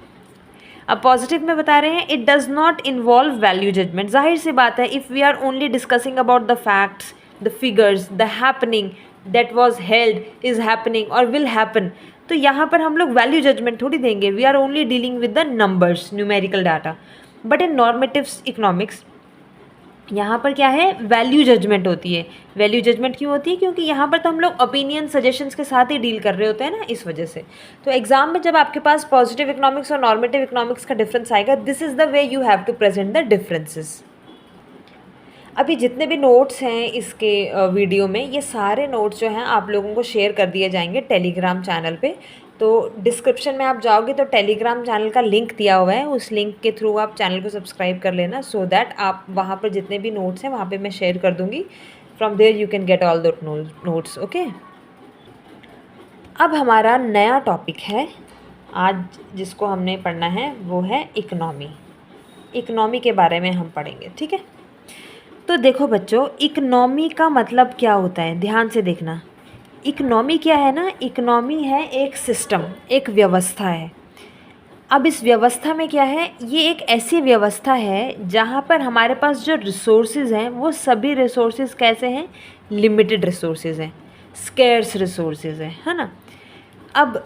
अब पॉजिटिव में बता रहे हैं, it does not involve value judgement. जाहिर सी बात है, if we are only discussing about the facts, the figures, the happening that was held, is happening और विल हैपन, तो यहाँ पर हम लोग वैल्यू जजमेंट थोड़ी देंगे। We are only dealing with the numbers, numerical data. But in normative economics यहाँ पर क्या है, वैल्यू जजमेंट होती है। वैल्यू जजमेंट क्यों होती है, क्योंकि यहाँ पर तो हम लोग ओपिनियन सजेशंस के साथ ही डील कर रहे होते हैं ना, इस वजह से। तो एग्जाम में जब आपके पास पॉजिटिव इकोनॉमिक्स और नॉर्मेटिव इकोनॉमिक्स का डिफरेंस आएगा, this is the way you have to present the differences. अभी जितने भी नोट्स हैं इसके वीडियो में, ये सारे नोट्स जो हैं आप लोगों को शेयर कर दिए जाएंगे टेलीग्राम चैनल पे। तो डिस्क्रिप्शन में आप जाओगे तो टेलीग्राम चैनल का लिंक दिया हुआ है, उस लिंक के थ्रू आप चैनल को सब्सक्राइब कर लेना, सो दैट आप वहाँ पर जितने भी नोट्स हैं वहाँ पे मैं शेयर कर दूँगी। From there you can get all the notes. Okay, अब हमारा नया टॉपिक है आज जिसको हमने पढ़ना है, वो है इकनॉमी। इकनॉमी के बारे में हम पढ़ेंगे, ठीक है। तो देखो बच्चों, इकनॉमी का मतलब क्या होता है, ध्यान से देखना। इकोनॉमी क्या है ना, इकोनॉमी है एक सिस्टम, एक व्यवस्था है। अब इस व्यवस्था में क्या है, ये एक ऐसी व्यवस्था है जहाँ पर हमारे पास जो रिसोर्सेज हैं वो सभी रिसोर्सेज कैसे हैं, लिमिटेड रिसोर्सेज हैं, स्केर्स रिसोर्सेज हैं, है ना। अब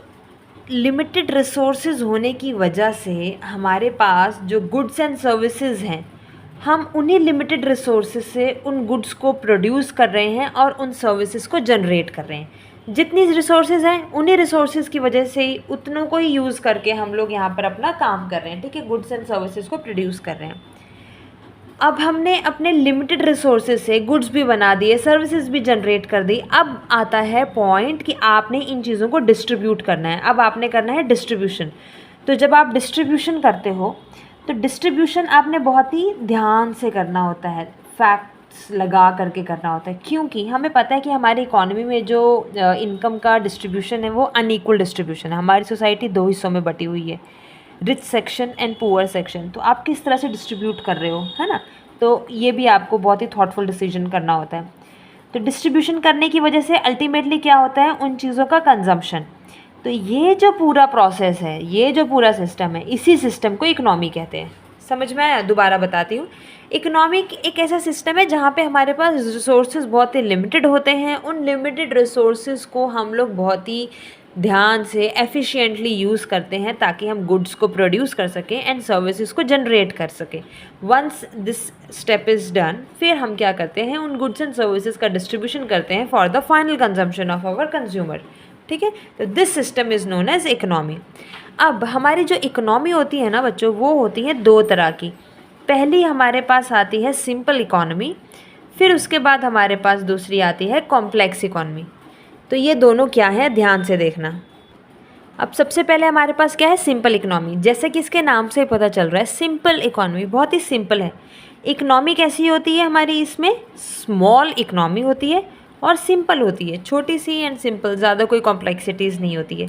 लिमिटेड रिसोर्सेज होने की वजह से हमारे पास जो गुड्स एंड सर्विसेज हैं, हम उन्हीं लिमिटेड रिसोर्सेज से उन गुड्स को प्रोड्यूस कर रहे हैं और उन सर्विसेज को जनरेट कर रहे हैं। जितनी रिसोर्सेज हैं उन्हीं रिसोर्सेज की वजह से ही उतनों को ही यूज़ करके हम लोग यहाँ पर अपना काम कर रहे हैं, ठीक है, गुड्स एंड सर्विसेज को प्रोड्यूस कर रहे हैं। अब हमने अपने लिमिटेड रिसोर्सेज से गुड्स भी बना दिए, सर्विसेज भी जनरेट कर दी। अब आता है पॉइंट कि आपने इन चीज़ों को डिस्ट्रीब्यूट करना है। अब आपने करना है डिस्ट्रीब्यूशन। तो जब आप डिस्ट्रीब्यूशन करते हो तो डिस्ट्रीब्यूशन आपने बहुत ही ध्यान से करना होता है, फैक्ट्स लगा करके करना होता है, क्योंकि हमें पता है कि हमारी इकोनॉमी में जो इनकम का डिस्ट्रीब्यूशन है वो अनइक्वल डिस्ट्रीब्यूशन है। हमारी सोसाइटी दो हिस्सों में बटी हुई है, rich section and poor section. तो आप किस तरह से डिस्ट्रीब्यूट कर रहे हो, है ना, तो ये भी आपको बहुत ही थॉटफुल डिसीजन करना होता है। तो डिस्ट्रीब्यूशन करने की वजह से अल्टीमेटली क्या होता है, उन चीज़ों का कंजम्पशन। तो ये जो पूरा प्रोसेस है, ये जो पूरा सिस्टम है, इसी सिस्टम को इकोनॉमी कहते हैं। समझ में आया? दोबारा बताती हूँ। इकोनॉमिक एक ऐसा सिस्टम है जहाँ पे हमारे पास रिसोर्सेज बहुत ही लिमिटेड होते हैं। उन लिमिटेड रिसोर्सेज को हम लोग बहुत ही ध्यान से एफिशिएंटली यूज़ करते हैं ताकि हम गुड्स को प्रोड्यूस कर सकें एंड सर्विसेज को जनरेट कर सकें। Once this step is done, फिर हम क्या करते हैं, उन गुड्स एंड सर्विसेज का डिस्ट्रीब्यूशन करते हैं for the final consumption of our consumer, ठीक है। तो this system is known as economy. अब हमारी जो इकोनॉमी होती है ना बच्चों, वो होती है दो तरह की। पहली हमारे पास आती है सिंपल इकोनॉमी, फिर उसके बाद हमारे पास दूसरी आती है कॉम्प्लेक्स इकोनॉमी। तो ये दोनों क्या है, ध्यान से देखना। अब सबसे पहले हमारे पास क्या है, सिंपल इकोनॉमी। जैसे कि इसके नाम से पता चल रहा है, सिंपल इकोनॉमी बहुत ही सिंपल है। इकोनॉमी कैसी होती है हमारी, इसमें स्मॉल इकोनॉमी होती है और सिंपल होती है, छोटी सी एंड सिंपल, ज़्यादा कोई कॉम्प्लेक्सिटीज़ नहीं होती है।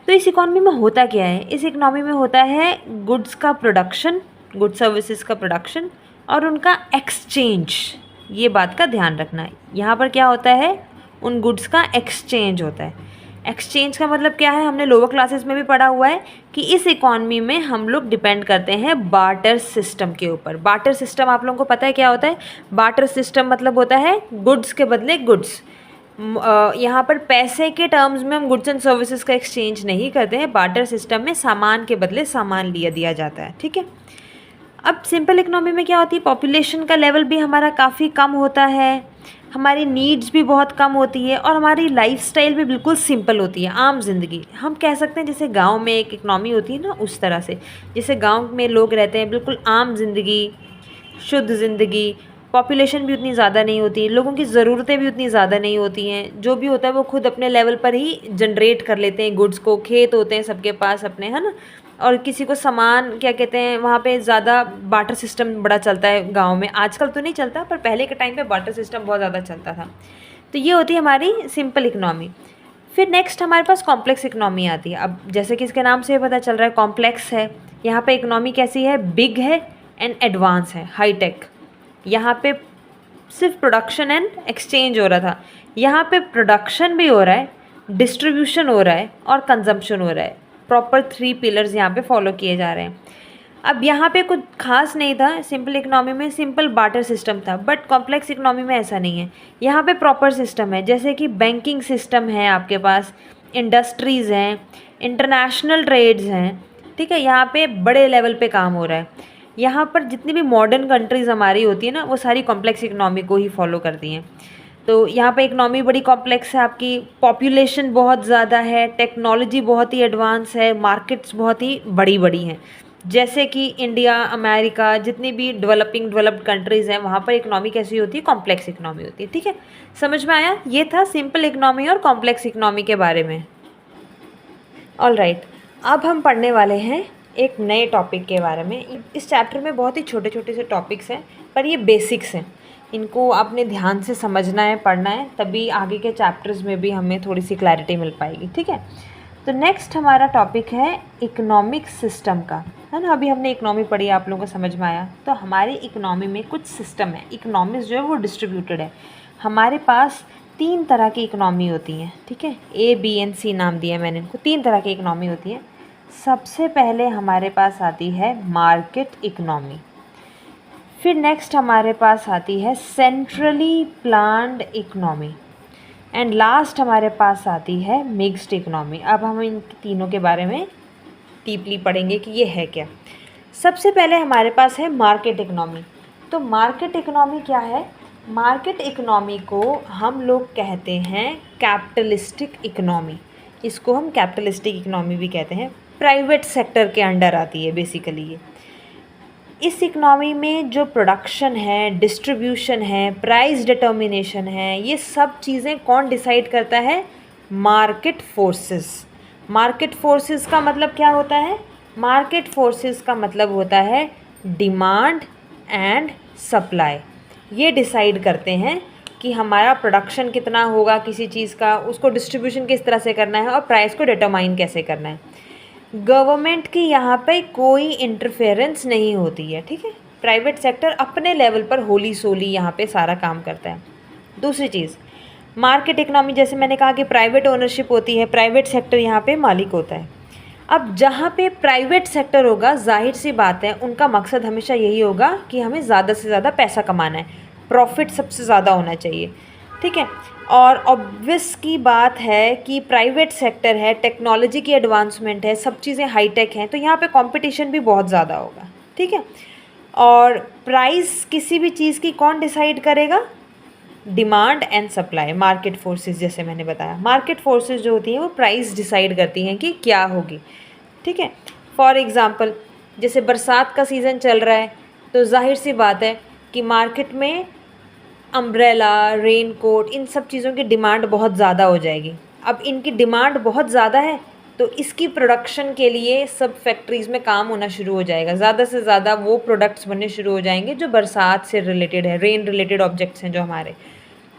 तो इस इकोनॉमी में होता क्या है, इस इकोनॉमी में होता है गुड्स का प्रोडक्शन, गुड सर्विसेज का प्रोडक्शन और उनका एक्सचेंज। ये बात का ध्यान रखना है, यहाँ पर क्या होता है, उन गुड्स का एक्सचेंज होता है। एक्सचेंज का मतलब क्या है, हमने लोअर क्लासेस में भी पढ़ा हुआ है कि इस इकॉनमी में हम लोग डिपेंड करते हैं बार्टर सिस्टम के ऊपर। बार्टर सिस्टम आप लोगों को पता है क्या होता है? बार्टर सिस्टम मतलब होता है गुड्स के बदले गुड्स। यहाँ पर पैसे के टर्म्स में हम गुड्स एंड सर्विसेज का एक्सचेंज नहीं करते हैं। बार्टर सिस्टम में सामान के बदले सामान दिया जाता है, ठीक है। अब सिंपल इकोनॉमी में क्या होती है, पॉपुलेशन का लेवल भी हमारा काफ़ी कम होता है, हमारी नीड्स भी बहुत कम होती है और हमारी लाइफस्टाइल भी बिल्कुल सिंपल होती है, आम जिंदगी। हम कह सकते हैं जैसे गांव में एक इकोनॉमी होती है ना, उस तरह से, जैसे गांव में लोग रहते हैं, बिल्कुल आम जिंदगी, शुद्ध ज़िंदगी। पॉपुलेशन भी उतनी ज़्यादा नहीं होती, लोगों की ज़रूरतें भी उतनी ज़्यादा नहीं होती हैं। जो भी होता है वो खुद अपने लेवल पर ही जनरेट कर लेते हैं गुड्स को, खेत होते हैं सबके पास अपने, है ना। और किसी को सामान क्या कहते हैं, वहाँ पे ज़्यादा बार्टर सिस्टम बड़ा चलता है गांव में। आजकल तो नहीं चलता, पर पहले के टाइम पे बार्टर सिस्टम बहुत ज़्यादा चलता था। तो ये होती है हमारी सिंपल इकनॉमी। फिर नेक्स्ट हमारे पास कॉम्प्लेक्स इकनॉमी आती है। अब जैसे कि इसके नाम से पता चल रहा है कॉम्प्लेक्स है, यहाँ पे इकनॉमी कैसी है, बिग है एंड एडवांस है, हाईटेक। यहाँ पे सिर्फ प्रोडक्शन एंड एक्सचेंज हो रहा था, यहाँ पे प्रोडक्शन भी हो रहा है, डिस्ट्रीब्यूशन हो रहा है और कंजम्पशन हो रहा है। प्रॉपर 3 पिलर्स यहाँ पे फॉलो किए जा रहे हैं। अब यहाँ पे कुछ खास नहीं था, सिंपल इकनॉमी में सिंपल बार्टर सिस्टम था, बट कॉम्प्लेक्स इकनॉमी में ऐसा नहीं है। यहाँ पे प्रॉपर सिस्टम है, जैसे कि बैंकिंग सिस्टम है आपके पास, इंडस्ट्रीज़ हैं, इंटरनेशनल ट्रेड्स हैं, ठीक है। यहाँ पे बड़े लेवल पे काम हो रहा है। यहाँ पर जितनी भी मॉडर्न कंट्रीज़ हमारी होती है ना, वो सारी कॉम्प्लेक्स इकनॉमी को ही फॉलो करती हैं। तो यहाँ पे इकनॉमी बड़ी कॉम्प्लेक्स है आपकी, पॉपुलेशन बहुत ज़्यादा है, टेक्नोलॉजी बहुत ही एडवांस है, मार्केट्स बहुत ही बड़ी बड़ी हैं। जैसे कि इंडिया, अमेरिका, जितनी भी डेवलप्ड कंट्रीज़ हैं, वहाँ पर इकनॉमी कैसी होती है, कॉम्प्लेक्स इकनॉमी होती है, ठीक है। समझ में आया? ये था सिंपल इकनॉमी और कॉम्प्लेक्स इकनॉमी के बारे में। ऑलराइट, अब हम पढ़ने वाले हैं एक नए टॉपिक के बारे में। इस चैप्टर में बहुत ही छोटे छोटे से टॉपिक्स हैं, पर ये बेसिक्स हैं, इनको आपने ध्यान से समझना है, पढ़ना है, तभी आगे के चैप्टर्स में भी हमें थोड़ी सी क्लैरिटी मिल पाएगी, ठीक है। तो नेक्स्ट हमारा टॉपिक है इकोनॉमिक सिस्टम का, है ना। अभी हमने इकोनॉमी पढ़ी, आप लोगों को समझ में आया। तो हमारी इकोनॉमी में कुछ सिस्टम है, इकोनॉमिक्स जो है वो डिस्ट्रीब्यूटेड है। हमारे पास तीन तरह की इकनॉमी होती हैं, ठीक है, ए बी एंड सी नाम दिया है मैंने इनको। तीन तरह की इकनॉमी होती है। सबसे पहले हमारे पास आती है मार्केट इकनॉमी, फिर नेक्स्ट हमारे पास आती है centrally planned economy, and last हमारे पास आती है मिक्स्ड इकनॉमी। अब हम इन तीनों के बारे में डीपली पढ़ेंगे कि ये है क्या। सबसे पहले हमारे पास है मार्केट इकनॉमी। तो मार्केट इकनॉमी क्या है? मार्केट इकनॉमी को हम लोग कहते हैं कैपिटलिस्टिक इकनॉमी। इसको हम कैपिटलिस्टिक इकनॉमी भी कहते हैं। प्राइवेट सेक्टर के अंडर आती है बेसिकली ये। इस इकनॉमी में जो प्रोडक्शन है, डिस्ट्रीब्यूशन है, प्राइस डिटर्मिनेशन है, ये सब चीज़ें कौन डिसाइड करता है? Market forces. मार्केट फोर्सेस का मतलब क्या होता है? मार्केट फोर्सेस का मतलब होता है डिमांड एंड सप्लाई। ये डिसाइड करते हैं कि हमारा प्रोडक्शन कितना होगा किसी चीज़ का, उसको डिस्ट्रीब्यूशन किस तरह से करना है और प्राइस को डिटरमाइन कैसे करना है। गवर्नमेंट की यहाँ पे कोई इंटरफेरेंस नहीं होती है, ठीक है। प्राइवेट सेक्टर अपने लेवल पर होली सोली यहाँ पे सारा काम करता है। दूसरी चीज़, मार्केट इकनॉमी, जैसे मैंने कहा कि प्राइवेट ओनरशिप होती है, प्राइवेट सेक्टर यहाँ पे मालिक होता है। अब जहाँ पे प्राइवेट सेक्टर होगा, जाहिर सी बात है उनका मकसद हमेशा यही होगा कि हमें ज़्यादा से ज़्यादा पैसा कमाना है, प्रॉफिट सबसे ज़्यादा होना चाहिए, ठीक है। और ऑब्वियस की बात है कि प्राइवेट सेक्टर है, टेक्नोलॉजी की एडवांसमेंट है, सब चीज़ें हाईटेक हैं, तो यहाँ पे कंपटीशन भी बहुत ज़्यादा होगा, ठीक है। और प्राइस किसी भी चीज़ की कौन डिसाइड करेगा? Demand and supply, market forces. जैसे मैंने बताया, मार्केट फोर्सेस जो होती हैं वो प्राइस डिसाइड करती हैं कि क्या होगी, ठीक है। फॉर एग्ज़ाम्पल, जैसे बरसात का सीज़न चल रहा है, तो जाहिर सी बात है कि मार्केट में अम्ब्रेला, रेन कोट, इन सब चीज़ों की डिमांड बहुत ज़्यादा हो जाएगी। अब इनकी डिमांड बहुत ज़्यादा है तो इसकी प्रोडक्शन के लिए सब फैक्ट्रीज़ में काम होना शुरू हो जाएगा। ज़्यादा से ज़्यादा वो प्रोडक्ट्स बनने शुरू हो जाएंगे जो बरसात से रिलेटेड है, रेन रिलेटेड ऑब्जेक्ट्स हैं जो हमारे,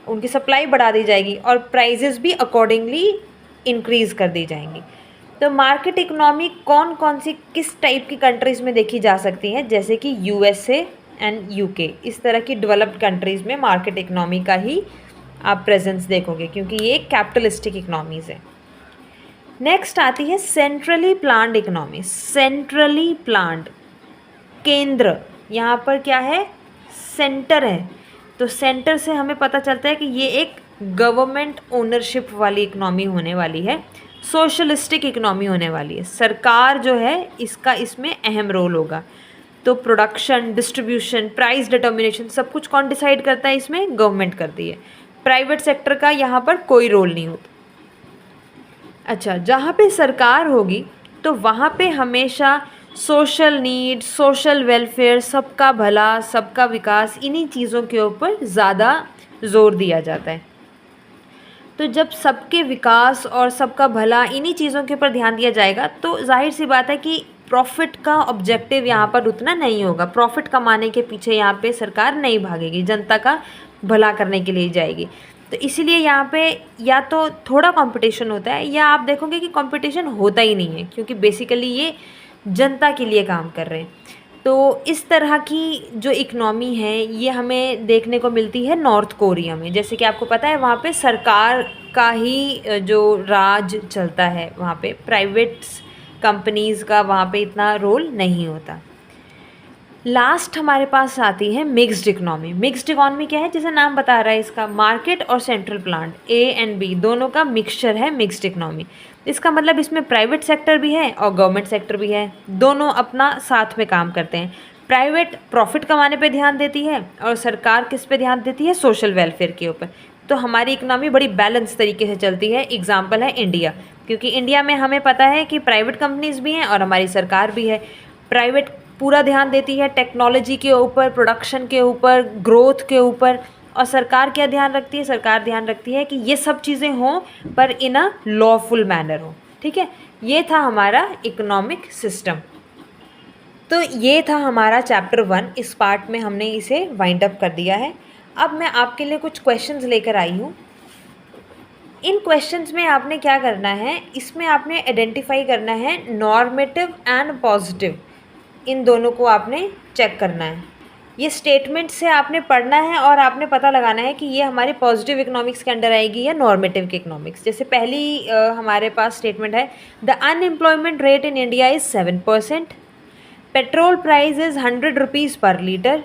उनकी सप्लाई बढ़ा दी जाएगी और प्राइजेस भी अकॉर्डिंगली इंक्रीज़ कर दी जाएंगी। तो मार्केट इकनॉमी कौन कौन सी किस टाइप की कंट्रीज़ में देखी जा सकती हैं? जैसे कि यूएसए एंड यूके, इस तरह की डेवलप्ड कंट्रीज़ में मार्केट इकनॉमी का ही आप प्रेजेंस देखोगे, क्योंकि ये कैपिटलिस्टिक इकनॉमीज़ है। नेक्स्ट आती है centrally planned economy. Centrally planned, केंद्र, यहाँ पर क्या है? सेंटर है। तो सेंटर से हमें पता चलता है कि ये एक गवर्नमेंट ओनरशिप वाली इकनॉमी होने वाली है, सोशलिस्टिक इकनॉमी होने वाली है। सरकार जो है इसका इसमें अहम रोल होगा। तो प्रोडक्शन, डिस्ट्रीब्यूशन, प्राइस डिटर्मिनेशन, सब कुछ कौन डिसाइड करता है? इसमें गवर्नमेंट करती है। प्राइवेट सेक्टर का यहाँ पर कोई रोल नहीं होता। अच्छा, जहाँ पे सरकार होगी तो वहाँ पे हमेशा सोशल नीड, सोशल वेलफेयर, सबका भला, सबका विकास, इन्हीं चीज़ों के ऊपर ज़्यादा जोर दिया जाता है। तो जब सबके विकास और सबका भला, इन्हीं चीज़ों के ऊपर ध्यान दिया जाएगा तो जाहिर सी बात है कि प्रॉफिट का ऑब्जेक्टिव यहाँ पर उतना नहीं होगा। प्रॉफिट कमाने के पीछे यहाँ पे सरकार नहीं भागेगी, जनता का भला करने के लिए जाएगी। तो इसीलिए यहाँ पे या तो थोड़ा कंपटीशन होता है या आप देखोगे कि कंपटीशन होता ही नहीं है, क्योंकि बेसिकली ये जनता के लिए काम कर रहे हैं। तो इस तरह की जो इकनॉमी है ये हमें देखने को मिलती है नॉर्थ कोरिया में। जैसे कि आपको पता है वहाँ पे सरकार का ही जो राज चलता है, वहाँ पे प्राइवेट कंपनीज़ का वहाँ पे इतना रोल नहीं होता। लास्ट हमारे पास आती है मिक्स्ड इकनॉमी। मिक्स्ड इकनॉमी क्या है? जैसे नाम बता रहा है इसका, मार्केट और central plant, A and B दोनों का मिक्सचर है मिक्स्ड इकनॉमी। इसका मतलब इसमें प्राइवेट सेक्टर भी है और गवर्नमेंट सेक्टर भी है, दोनों अपना साथ में काम करते हैं। प्राइवेट प्रॉफिट कमाने पे ध्यान देती है और सरकार किस पे ध्यान देती है? सोशल वेलफेयर के ऊपर। तो हमारी इकनॉमी बड़ी बैलेंस तरीके से चलती है। एग्जाम्पल है इंडिया, क्योंकि इंडिया में हमें पता है कि प्राइवेट कंपनीज़ भी हैं और हमारी सरकार भी है। प्राइवेट पूरा ध्यान देती है टेक्नोलॉजी के ऊपर, प्रोडक्शन के ऊपर, ग्रोथ के ऊपर, और सरकार क्या ध्यान रखती है? सरकार ध्यान रखती है कि ये सब चीज़ें हों पर इन अ लॉफुल मैनर हो, ठीक है। ये था हमारा इकोनॉमिक सिस्टम। तो ये था हमारा चैप्टर 1। इस पार्ट में हमने इसे वाइंड अप कर दिया है। अब मैं आपके लिए कुछ क्वेश्चंस लेकर आई हूँ। इन क्वेश्चंस में आपने क्या करना है, इसमें आपने आइडेंटिफाई करना है नॉर्मेटिव एंड पॉजिटिव, इन दोनों को आपने चेक करना है। ये स्टेटमेंट से आपने पढ़ना है और आपने पता लगाना है कि ये हमारे पॉजिटिव इकोनॉमिक्स के अंडर आएगी या नॉर्मेटिव के इकोनॉमिक्स। जैसे पहली हमारे पास स्टेटमेंट है, the unemployment rate in India is 7%, petrol price is 100 rupees per litre,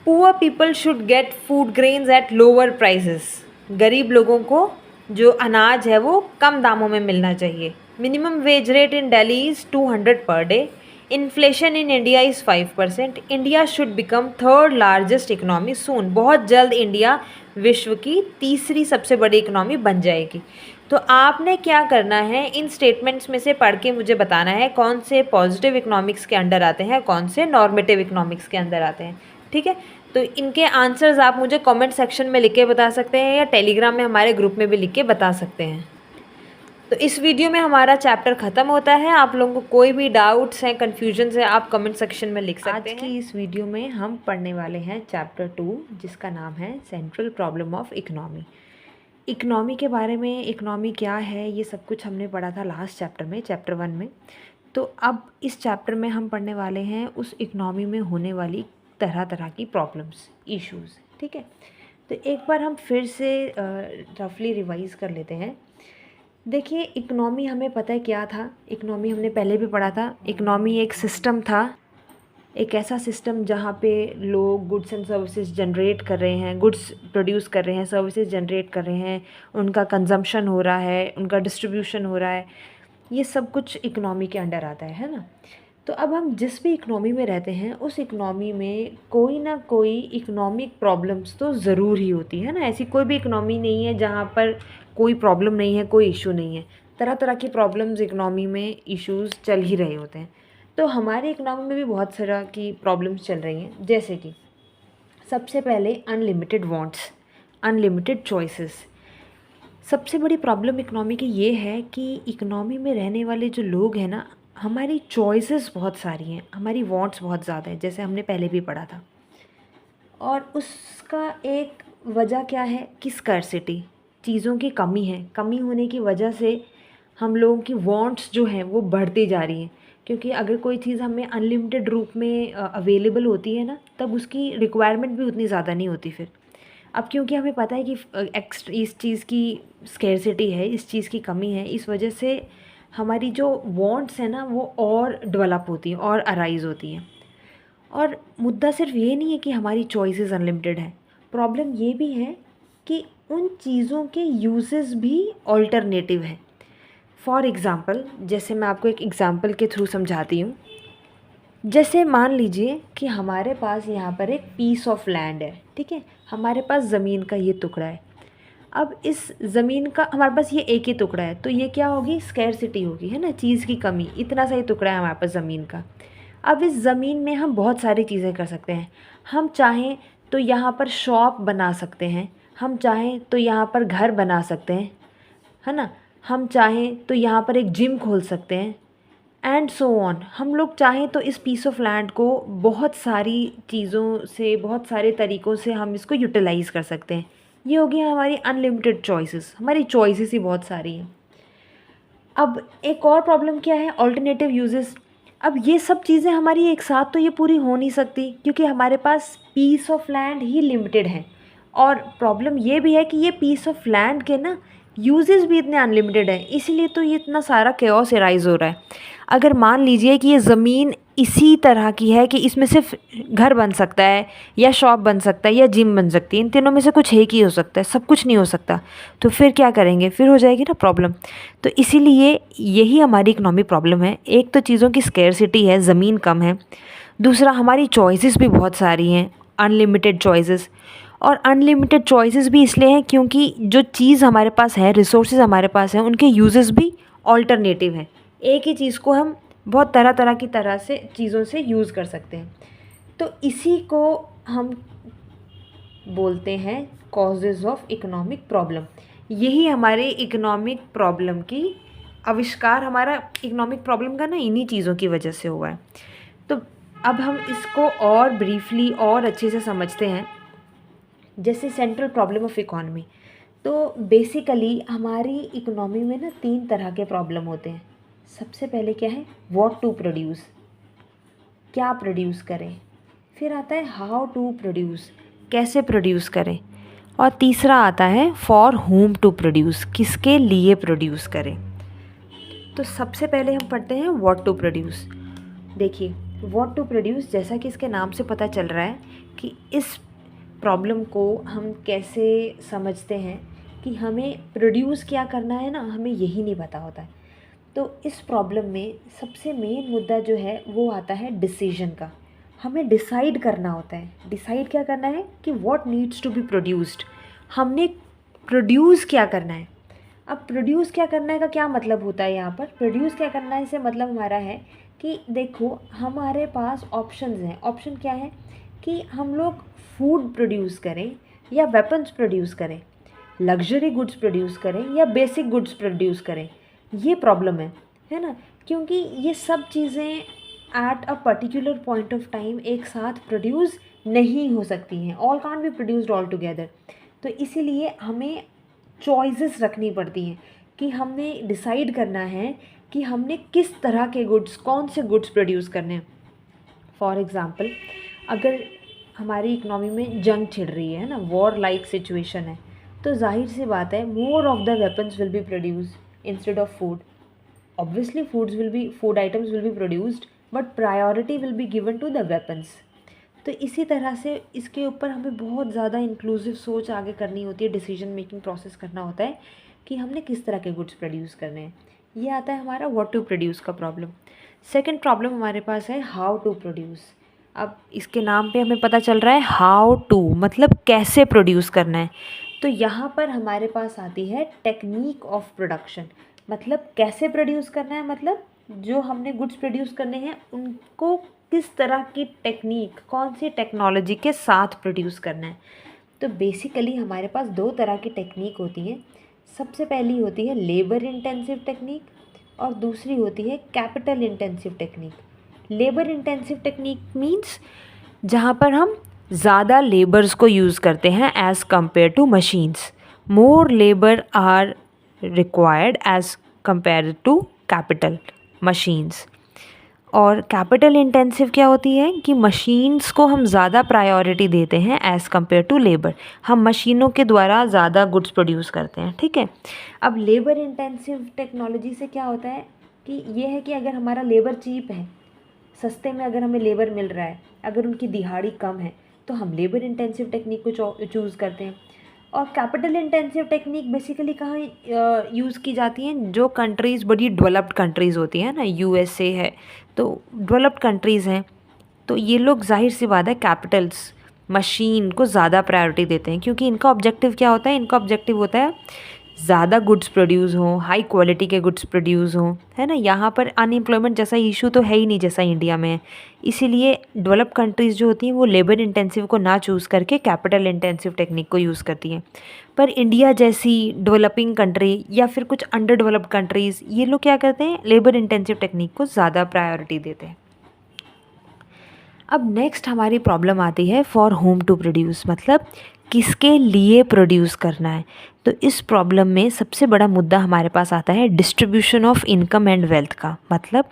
poor people should get food grains at lower prices, गरीब लोगों को जो अनाज है वो कम दामों में मिलना चाहिए, minimum wage rate in Delhi is 200 per day, inflation in India is 5%, India should become third largest economy soon, बहुत जल्द इंडिया विश्व की तीसरी सबसे बड़ी इकोनॉमी बन जाएगी। तो आपने क्या करना है, इन स्टेटमेंट्स में से पढ़ के मुझे बताना है कौन से पॉजिटिव इकोनॉमिक्स के अंडर आते हैं, कौन से नॉर्मेटिव इकोनॉमिक्स के अंदर आते हैं। ठीक है, तो इनके आंसर्स आप मुझे कमेंट सेक्शन में लिख के बता सकते हैं या टेलीग्राम में हमारे ग्रुप में भी लिख के बता सकते हैं। तो इस वीडियो में हमारा चैप्टर ख़त्म होता है। आप लोगों को कोई भी डाउट्स हैं, कन्फ्यूजन्स हैं, आप कमेंट सेक्शन में लिख सकते हैं। आज की इस वीडियो में हम पढ़ने वाले हैं चैप्टर 2, जिसका नाम है central problem of economy. Economy के बारे में, इकनॉमी क्या है, ये सब कुछ हमने पढ़ा था लास्ट चैप्टर में, चैप्टर 1 में। तो अब इस चैप्टर में हम पढ़ने वाले हैं उस इकनॉमी में होने वाली तरह तरह की प्रॉब्लम्स, इश्यूज़। ठीक है, तो एक बार हम फिर से रफली रिवाइज़ कर लेते हैं। देखिए, इकनॉमी हमें पता है क्या था, इकनॉमी हमने पहले भी पढ़ा था। इकनॉमी एक सिस्टम था, एक ऐसा सिस्टम जहाँ पे लोग गुड्स एंड सर्विसेज जनरेट कर रहे हैं, गुड्स प्रोड्यूस कर रहे हैं, सर्विसेज जनरेट कर रहे हैं, उनका कंजम्पशन हो रहा है, उनका डिस्ट्रीब्यूशन हो रहा है, ये सब कुछ इकनॉमी के अंडर आता है ना। तो अब हम जिस भी इकनॉमी में रहते हैं, उस इकनॉमी में कोई ना कोई इकनॉमिक प्रॉब्लम्स तो ज़रूर ही होती है ना। ऐसी कोई भी इकनॉमी नहीं है जहाँ पर कोई प्रॉब्लम नहीं है, कोई इशू नहीं है। तरह तरह की प्रॉब्लम्स इकनॉमी में, इश्यूज़ चल ही रहे होते हैं। तो हमारे इकनॉमी में भी बहुत तरह की प्रॉब्लम्स चल रही हैं, जैसे कि सबसे पहले अनलिमिटेड वांट्स, अनलिमिटेड चॉइसेस। सबसे बड़ी प्रॉब्लम इकनॉमी की ये है कि इकनॉमी में रहने वाले जो लोग हैं ना, हमारी चॉइसेस बहुत सारी हैं, हमारी वांट्स बहुत ज़्यादा है, जैसे हमने पहले भी पढ़ा था। और उसका एक वजह क्या है कि स्कैर्सिटी, चीज़ों की कमी है। कमी होने की वजह से हम लोगों की वांट्स जो हैं वो बढ़ती जा रही हैं, क्योंकि अगर कोई चीज़ हमें अनलिमिटेड रूप में अवेलेबल होती है ना, तब उसकी रिक्वायरमेंट भी उतनी ज़्यादा नहीं होती फिर। अब क्योंकि हमें पता है कि इस चीज़ की स्कैर्सिटी है, इस चीज़ की कमी है, इस वजह से हमारी जो वांट्स हैं ना वो और डेवलप होती हैं और अराइज़ होती हैं। और मुद्दा सिर्फ ये नहीं है कि हमारी चॉइसेस अनलिमिटेड है, प्रॉब्लम ये भी है कि उन चीज़ों के यूजेस भी ऑल्टरनेटिव है। फॉर एग्ज़ाम्पल, जैसे मैं आपको एक एग्ज़ाम्पल के थ्रू समझाती हूँ। जैसे मान लीजिए कि हमारे पास यहाँ पर एक पीस ऑफ लैंड है, ठीक है, हमारे पास ज़मीन का ये टुकड़ा है। अब इस ज़मीन का हमारे पास ये एक ही टुकड़ा है, तो ये क्या होगी, स्कैर्सिटी होगी, है ना, चीज़ की कमी। इतना सा ही टुकड़ा है हमारे पास ज़मीन का। अब इस ज़मीन में हम बहुत सारी चीज़ें कर सकते हैं। हम चाहें तो यहाँ पर शॉप बना सकते हैं, हम चाहें तो यहाँ पर घर बना सकते हैं, है ना, हम चाहें तो यहाँ पर एक जिम खोल सकते हैं, एंड सो ऑन। हम लोग चाहें तो इस पीस ऑफ लैंड को बहुत सारी चीज़ों से, बहुत सारे तरीक़ों से हम इसको यूटिलाइज़ कर सकते हैं। ये हो गया हमारी अनलिमिटेड चॉइसेस, हमारी चॉइसेस ही बहुत सारी हैं। अब एक और प्रॉब्लम क्या है, ऑल्टरनेटिव यूजेस। अब ये सब चीज़ें हमारी एक साथ तो ये पूरी हो नहीं सकती, क्योंकि हमारे पास पीस ऑफ लैंड ही लिमिटेड है। और प्रॉब्लम ये भी है कि ये पीस ऑफ लैंड के ना यूजेस भी इतने अनलिमिटेड हैं, इसीलिए तो ये इतना सारा केओस अराइज़ हो रहा है। अगर मान लीजिए कि ये ज़मीन इसी तरह की है कि इसमें सिर्फ घर बन सकता है या शॉप बन सकता है या जिम बन सकती है, इन तीनों में से कुछ एक ही हो सकता है, सब कुछ नहीं हो सकता, तो फिर क्या करेंगे, फिर हो जाएगी ना प्रॉब्लम। तो इसीलिए यही हमारी इकनॉमिक प्रॉब्लम है। एक तो चीज़ों की स्कैर्सिटी है, ज़मीन कम है, दूसरा हमारी चॉइसेस भी बहुत सारी हैं, अनलिमिटेड चॉइसेस। और अनलिमिटेड चॉइसेस भी इसलिए हैं क्योंकि जो चीज़ हमारे पास है, रिसोर्सेज हमारे पास हैं, उनके यूजेस भी ऑल्टरनेटिव हैं। एक ही चीज़ को हम बहुत तरह तरह की तरह से चीज़ों से यूज़ कर सकते हैं। तो इसी को हम बोलते हैं कॉजेज़ ऑफ इकोनॉमिक प्रॉब्लम। यही हमारे इकोनॉमिक प्रॉब्लम की आविष्कार, हमारा इकोनॉमिक प्रॉब्लम का ना इन्हीं चीज़ों की वजह से हुआ है। तो अब हम इसको और ब्रीफली और अच्छे से समझते हैं। जैसे सेंट्रल प्रॉब्लम ऑफ इकोनॉमी, तो बेसिकली हमारी इकोनॉमी में ना 3 तरह के प्रॉब्लम होते हैं। सबसे पहले क्या है, व्हाट टू प्रोड्यूस, क्या प्रोड्यूस करें। फिर आता है हाउ टू प्रोड्यूस, कैसे प्रोड्यूस करें, और तीसरा आता है फॉर होम टू प्रोड्यूस, किसके लिए प्रोड्यूस करें। तो सबसे पहले हम पढ़ते हैं व्हाट टू प्रोड्यूस। देखिए व्हाट टू प्रोड्यूस, जैसा कि इसके नाम से पता चल रहा है कि इस प्रॉब्लम को हम कैसे समझते हैं कि हमें प्रोड्यूस क्या करना है ना, हमें यही नहीं पता होता है। तो इस प्रॉब्लम में सबसे मेन मुद्दा जो है वो आता है डिसीजन का। हमें डिसाइड करना होता है। डिसाइड क्या करना है कि what needs to be produced, हमने प्रोड्यूस क्या करना है। अब प्रोड्यूस क्या करना है का क्या मतलब होता है यहाँ पर, प्रोड्यूस क्या करना है से मतलब हमारा है कि देखो हमारे पास ऑप्शंस हैं। ऑप्शन क्या है कि हम लोग फूड प्रोड्यूस करें या वेपन्स प्रोड्यूस करें, लग्जरी गुड्स प्रोड्यूस करें या बेसिक गुड्स प्रोड्यूस करें। ये प्रॉब्लम है ना, क्योंकि ये सब चीज़ें at a particular point of time एक साथ प्रोड्यूस नहीं हो सकती हैं, all can't be produced all together. तो इसीलिए हमें चॉइसेस रखनी पड़ती हैं कि हमने डिसाइड करना है कि हमने किस तरह के गुड्स, कौन से गुड्स प्रोड्यूस करने हैं। फॉर एग्ज़ाम्पल अगर हमारी इकनॉमी में जंग छिड़ रही है ना, वॉर लाइक सिचुएशन है, तो जाहिर सी बात है more of the weapons will be produced instead of food. Obviously food items will be produced but priority will be given to the weapons. तो इसी तरह से इसके ऊपर हमें बहुत ज़्यादा इंक्लूसिव सोच आगे करनी होती है, डिसीजन मेकिंग प्रोसेस करना होता है कि हमने किस तरह के गुड्स प्रोड्यूस करने हैं। ये आता है हमारा व्हाट टू प्रोड्यूस का प्रॉब्लम। सेकंड प्रॉब्लम हमारे पास है हाउ टू प्रोड्यूस। अब इसके नाम पे हमें पता चल रहा है हाउ टू मतलब कैसे प्रोड्यूस करना है। तो यहाँ पर हमारे पास आती है टेक्निक ऑफ प्रोडक्शन। मतलब कैसे प्रोड्यूस करना है, मतलब जो हमने गुड्स प्रोड्यूस करने हैं उनको किस तरह की टेक्निक, कौन सी टेक्नोलॉजी के साथ प्रोड्यूस करना है। तो बेसिकली हमारे पास दो तरह की टेक्निक होती हैं। सबसे पहली होती है लेबर इंटेंसिव टेक्निक और दूसरी होती है capital intensive technique. Labour intensive technique means जहाँ पर हम ज़्यादा लेबर्स को यूज़ करते हैं as compare to machines. More labour are required as compare to capital machines. और कैपिटल इंटेंसिव क्या होती है कि मशीन्स को हम ज़्यादा प्रायोरिटी देते हैं एज़ कम्पेयर टू लेबर। हम मशीनों के द्वारा ज़्यादा गुड्स प्रोड्यूस करते हैं, ठीक है। अब लेबर इंटेंसिव टेक्नोलॉजी से क्या होता है कि ये है कि अगर हमारा लेबर चीप है, सस्ते में अगर हमें लेबर मिल रहा है, अगर उनकी दिहाड़ी कम है, तो हम लेबर इंटेंसिव टेक्निक को चूज़ करते हैं। और कैपिटल इंटेंसिव टेक्निक बेसिकली कहाँ यूज़ की जाती हैं, जो कंट्रीज़ बड़ी डेवलप्ड कंट्रीज़ होती हैं ना, यूएसए है, तो डेवलप्ड कंट्रीज़ हैं, तो ये लोग जाहिर सी बात है कैपिटल्स मशीन को ज़्यादा प्रायोरिटी देते हैं, क्योंकि इनका ऑब्जेक्टिव क्या होता है, इनका ऑब्जेक्टिव होता है ज़्यादा गुड्स प्रोड्यूस हों, हाई क्वालिटी के गुड्स प्रोड्यूस हों, है ना। यहाँ पर अनएम्प्लॉयमेंट जैसा इशू तो है ही नहीं जैसा इंडिया में है। इसीलिए डेवलप कंट्रीज़ जो होती हैं वो लेबर इंटेंसिव को ना चूज़ करके कैपिटल इंटेंसिव टेक्निक को यूज़ करती हैं। पर इंडिया जैसी डेवलपिंग कंट्री या फिर कुछ अंडर डेवलप्ड कंट्रीज़, ये लोग क्या करते हैं, लेबर इंटेंसिव टेक्निक को ज़्यादा प्रायोरिटी देते हैं। अब नेक्स्ट हमारी प्रॉब्लम आती है फॉर होम टू प्रोड्यूस, मतलब किसके लिए प्रोड्यूस करना है। तो इस प्रॉब्लम में सबसे बड़ा मुद्दा हमारे पास आता है distribution of income and wealth का। मतलब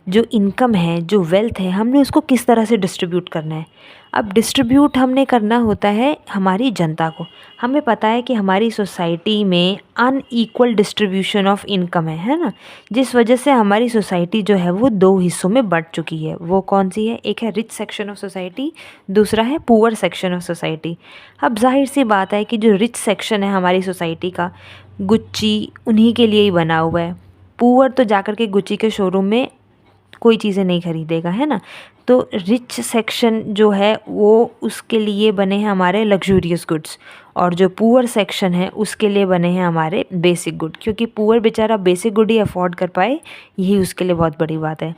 जो इनकम है, जो वेल्थ है, हमने उसको किस तरह से डिस्ट्रीब्यूट करना है। अब डिस्ट्रीब्यूट हमने करना होता है हमारी जनता को। हमें पता है कि हमारी सोसाइटी में अनईक्वल डिस्ट्रीब्यूशन ऑफ इनकम है ना, जिस वजह से हमारी सोसाइटी जो है वो दो हिस्सों में बंट चुकी है। वो कौन सी है, एक है रिच सेक्शन ऑफ सोसाइटी, दूसरा है पुअर सेक्शन ऑफ सोसाइटी। अब जाहिर सी बात है कि जो रिच सेक्शन है हमारी सोसाइटी का, गुच्ची उन्हीं के लिए ही बना हुआ है। पुअर तो जाकर के गुच्ची के शोरूम में कोई चीज़ें नहीं खरीदेगा, है ना। तो रिच सेक्शन जो है वो उसके लिए बने हैं हमारे लग्जूरियस गुड्स, और जो पुअर सेक्शन है उसके लिए बने हैं हमारे बेसिक गुड, क्योंकि पुअर बेचारा बेसिक गुड ही अफोर्ड कर पाए, यही उसके लिए बहुत बड़ी बात है।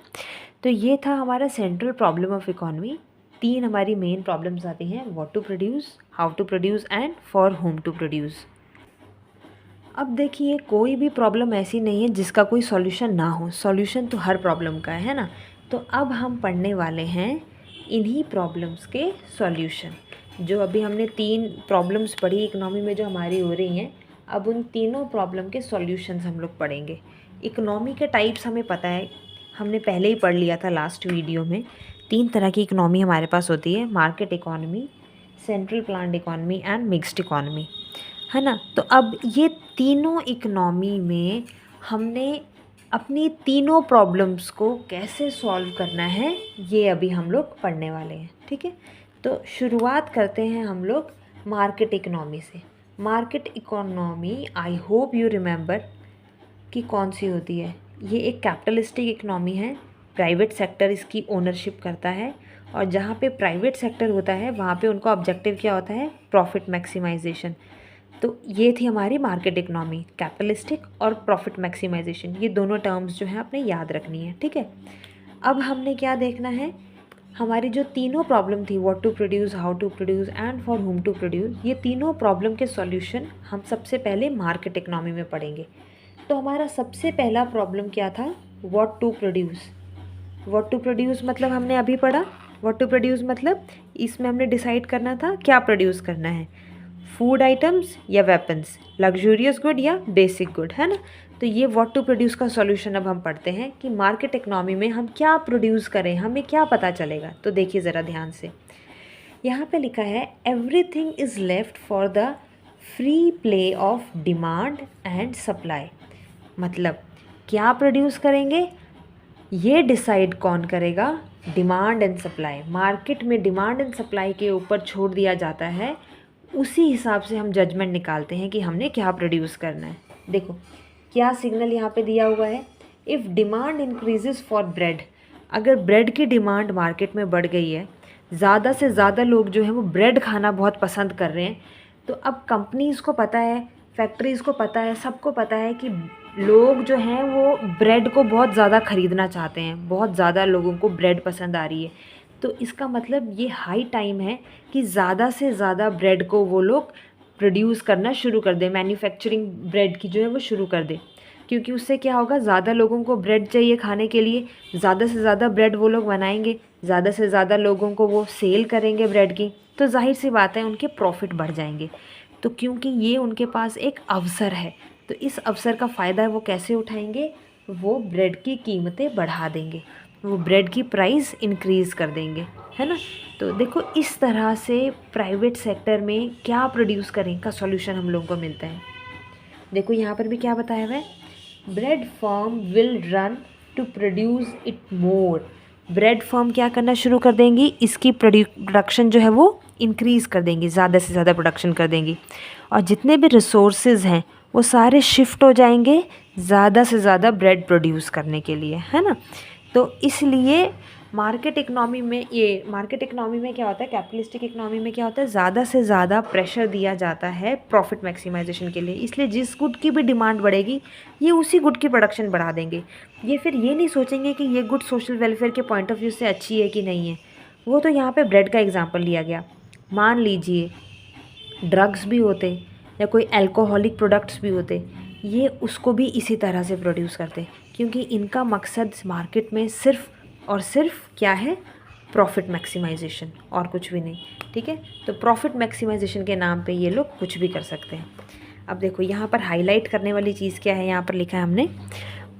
तो ये था हमारा सेंट्रल प्रॉब्लम ऑफ इकोनॉमी। तीन हमारी मेन प्रॉब्लम्स आती हैं, what to produce, how to produce and for whom to produce. अब देखिए कोई भी प्रॉब्लम ऐसी नहीं है जिसका कोई सॉल्यूशन ना हो, सॉल्यूशन तो हर प्रॉब्लम का है ना। तो अब हम पढ़ने वाले हैं इन्हीं प्रॉब्लम्स के सॉल्यूशन। जो अभी हमने तीन प्रॉब्लम्स पढ़ी इकोनॉमी में जो हमारी हो रही हैं, अब उन तीनों प्रॉब्लम के सॉल्यूशंस हम लोग पढ़ेंगे। इकोनॉमी के टाइप्स हमें पता है, हमने पहले ही पढ़ लिया था लास्ट वीडियो में। तीन तरह की इकोनॉमी हमारे पास होती है, market economy, central planned economy and mixed economy, है ना। तो अब ये तीनों इकोनॉमी में हमने अपनी तीनों प्रॉब्लम्स को कैसे सॉल्व करना है, ये अभी हम लोग पढ़ने वाले हैं, ठीक है। तो शुरुआत करते हैं हम लोग मार्केट इकोनॉमी से। Market economy, I hope you remember कि कौन सी होती है। ये एक कैपिटलिस्टिक इकोनॉमी है, प्राइवेट सेक्टर इसकी ओनरशिप करता है, और जहाँ पे प्राइवेट सेक्टर होता है वहाँ पे उनका ऑब्जेक्टिव क्या होता है, प्रॉफिट मैक्सिमाइजेशन। तो ये थी हमारी मार्केट इकोनॉमी, कैपिटलिस्टिक और प्रॉफिट मैक्सिमाइजेशन, ये दोनों टर्म्स जो हैं आपने याद रखनी है, ठीक है। अब हमने क्या देखना है, हमारी जो तीनों प्रॉब्लम थी, what to produce, how to produce and for whom to produce, ये तीनों प्रॉब्लम के सॉल्यूशन हम सबसे पहले मार्केट इकोनॉमी में पढ़ेंगे। तो हमारा सबसे पहला प्रॉब्लम क्या था, what to produce. What to produce मतलब हमने अभी पढ़ा, व्हाट टू प्रोड्यूस मतलब इसमें हमने डिसाइड करना था क्या प्रोड्यूस करना है, फूड आइटम्स या वेपन्स, लग्जूरियस गुड या बेसिक गुड, है ना। तो ये व्हाट टू प्रोड्यूस का सॉल्यूशन अब हम पढ़ते हैं कि मार्केट इकोनॉमी में हम क्या प्रोड्यूस करें, हमें क्या पता चलेगा। तो देखिए ज़रा ध्यान से, यहाँ पे लिखा है everything is left for the free play of demand and supply. मतलब क्या प्रोड्यूस करेंगे ये डिसाइड कौन करेगा, डिमांड एंड सप्लाई। मार्केट में डिमांड एंड सप्लाई के ऊपर छोड़ दिया जाता है, उसी हिसाब से हम जजमेंट निकालते हैं कि हमने क्या प्रोड्यूस करना है। देखो क्या सिग्नल यहाँ पे दिया हुआ है, if demand increases for bread, अगर ब्रेड की डिमांड मार्केट में बढ़ गई है, ज़्यादा से ज़्यादा लोग जो हैं वो ब्रेड खाना बहुत पसंद कर रहे हैं, तो अब कंपनीज़ को पता है, फैक्ट्रीज़ को पता है, सबको पता है कि लोग जो हैं वो ब्रेड को बहुत ज़्यादा ख़रीदना चाहते हैं, बहुत ज़्यादा लोगों को ब्रेड पसंद आ रही है। तो इसका मतलब ये हाई टाइम है कि ज़्यादा से ज़्यादा ब्रेड को वो लोग प्रोड्यूस करना शुरू कर दें, मैन्युफैक्चरिंग ब्रेड की जो है वो शुरू कर दें, क्योंकि उससे क्या होगा, ज़्यादा लोगों को ब्रेड चाहिए खाने के लिए, ज़्यादा से ज़्यादा ब्रेड वो लोग बनाएंगे, ज़्यादा से ज़्यादा लोगों को वो सेल करेंगे ब्रेड की, तो जाहिर सी बात है उनके प्रॉफिट बढ़ जाएंगे। तो क्योंकि ये उनके पास एक अवसर है, तो इस अवसर का फ़ायदा वो कैसे उठाएंगे, वो ब्रेड की कीमतें बढ़ा देंगे, वो ब्रेड की प्राइस इंक्रीज़ कर देंगे, है ना। तो देखो इस तरह से प्राइवेट सेक्टर में क्या प्रोड्यूस करें का सॉल्यूशन हम लोगों को मिलता है। देखो यहाँ पर भी क्या बताया हुआ है, bread firm will run to produce it more. Bread firm क्या करना शुरू कर देंगी, इसकी प्रोडक्शन जो है वो इंक्रीज़ कर देंगी, ज़्यादा से ज़्यादा प्रोडक्शन कर देंगी, और जितने भी रिसोर्सेज हैं वो सारे शिफ्ट हो जाएंगे ज़्यादा से ज़्यादा ब्रेड प्रोड्यूस करने के लिए, है ना। तो इसलिए मार्केट इकनॉमी में क्या होता है, कैपिटलिस्टिक इकनॉमी में क्या होता है, ज़्यादा से ज़्यादा प्रेशर दिया जाता है प्रॉफिट मैक्सिमाइजेशन के लिए। इसलिए जिस गुड की भी डिमांड बढ़ेगी ये उसी गुड की प्रोडक्शन बढ़ा देंगे। ये फिर ये नहीं सोचेंगे कि ये गुड सोशल वेलफेयर के पॉइंट ऑफ व्यू से अच्छी है कि नहीं है। वो तो यहाँ पे ब्रेड का एग्जांपल लिया गया, मान लीजिए ड्रग्स भी होते या कोई अल्कोहलिक प्रोडक्ट्स भी होते, ये उसको भी इसी तरह से प्रोड्यूस करते, क्योंकि इनका मकसद मार्केट में सिर्फ और सिर्फ क्या है, प्रॉफिट मैक्सिमाइजेशन, और कुछ भी नहीं, ठीक है। तो प्रॉफिट मैक्सिमाइजेशन के नाम पे ये लोग कुछ भी कर सकते हैं। अब देखो यहाँ पर हाईलाइट करने वाली चीज़ क्या है, यहाँ पर लिखा है हमने,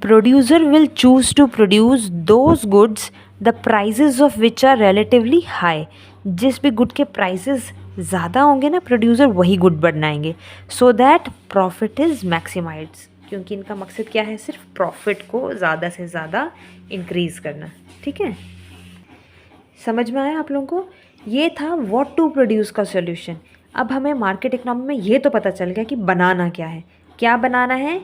producer will choose to produce those goods the prices of which are relatively high. जिस भी गुड के प्राइसेस ज़्यादा होंगे ना, प्रोड्यूसर वही गुड बनाएंगे, so that profit is maximised, क्योंकि इनका मकसद क्या है, सिर्फ प्रॉफिट को ज़्यादा से ज़्यादा इंक्रीज़ करना, ठीक है। समझ में आया आप लोगों को, ये था व्हाट टू प्रोड्यूस का सॉल्यूशन। अब हमें मार्केट इकनॉमी में ये तो पता चल गया कि बनाना क्या है, क्या बनाना है,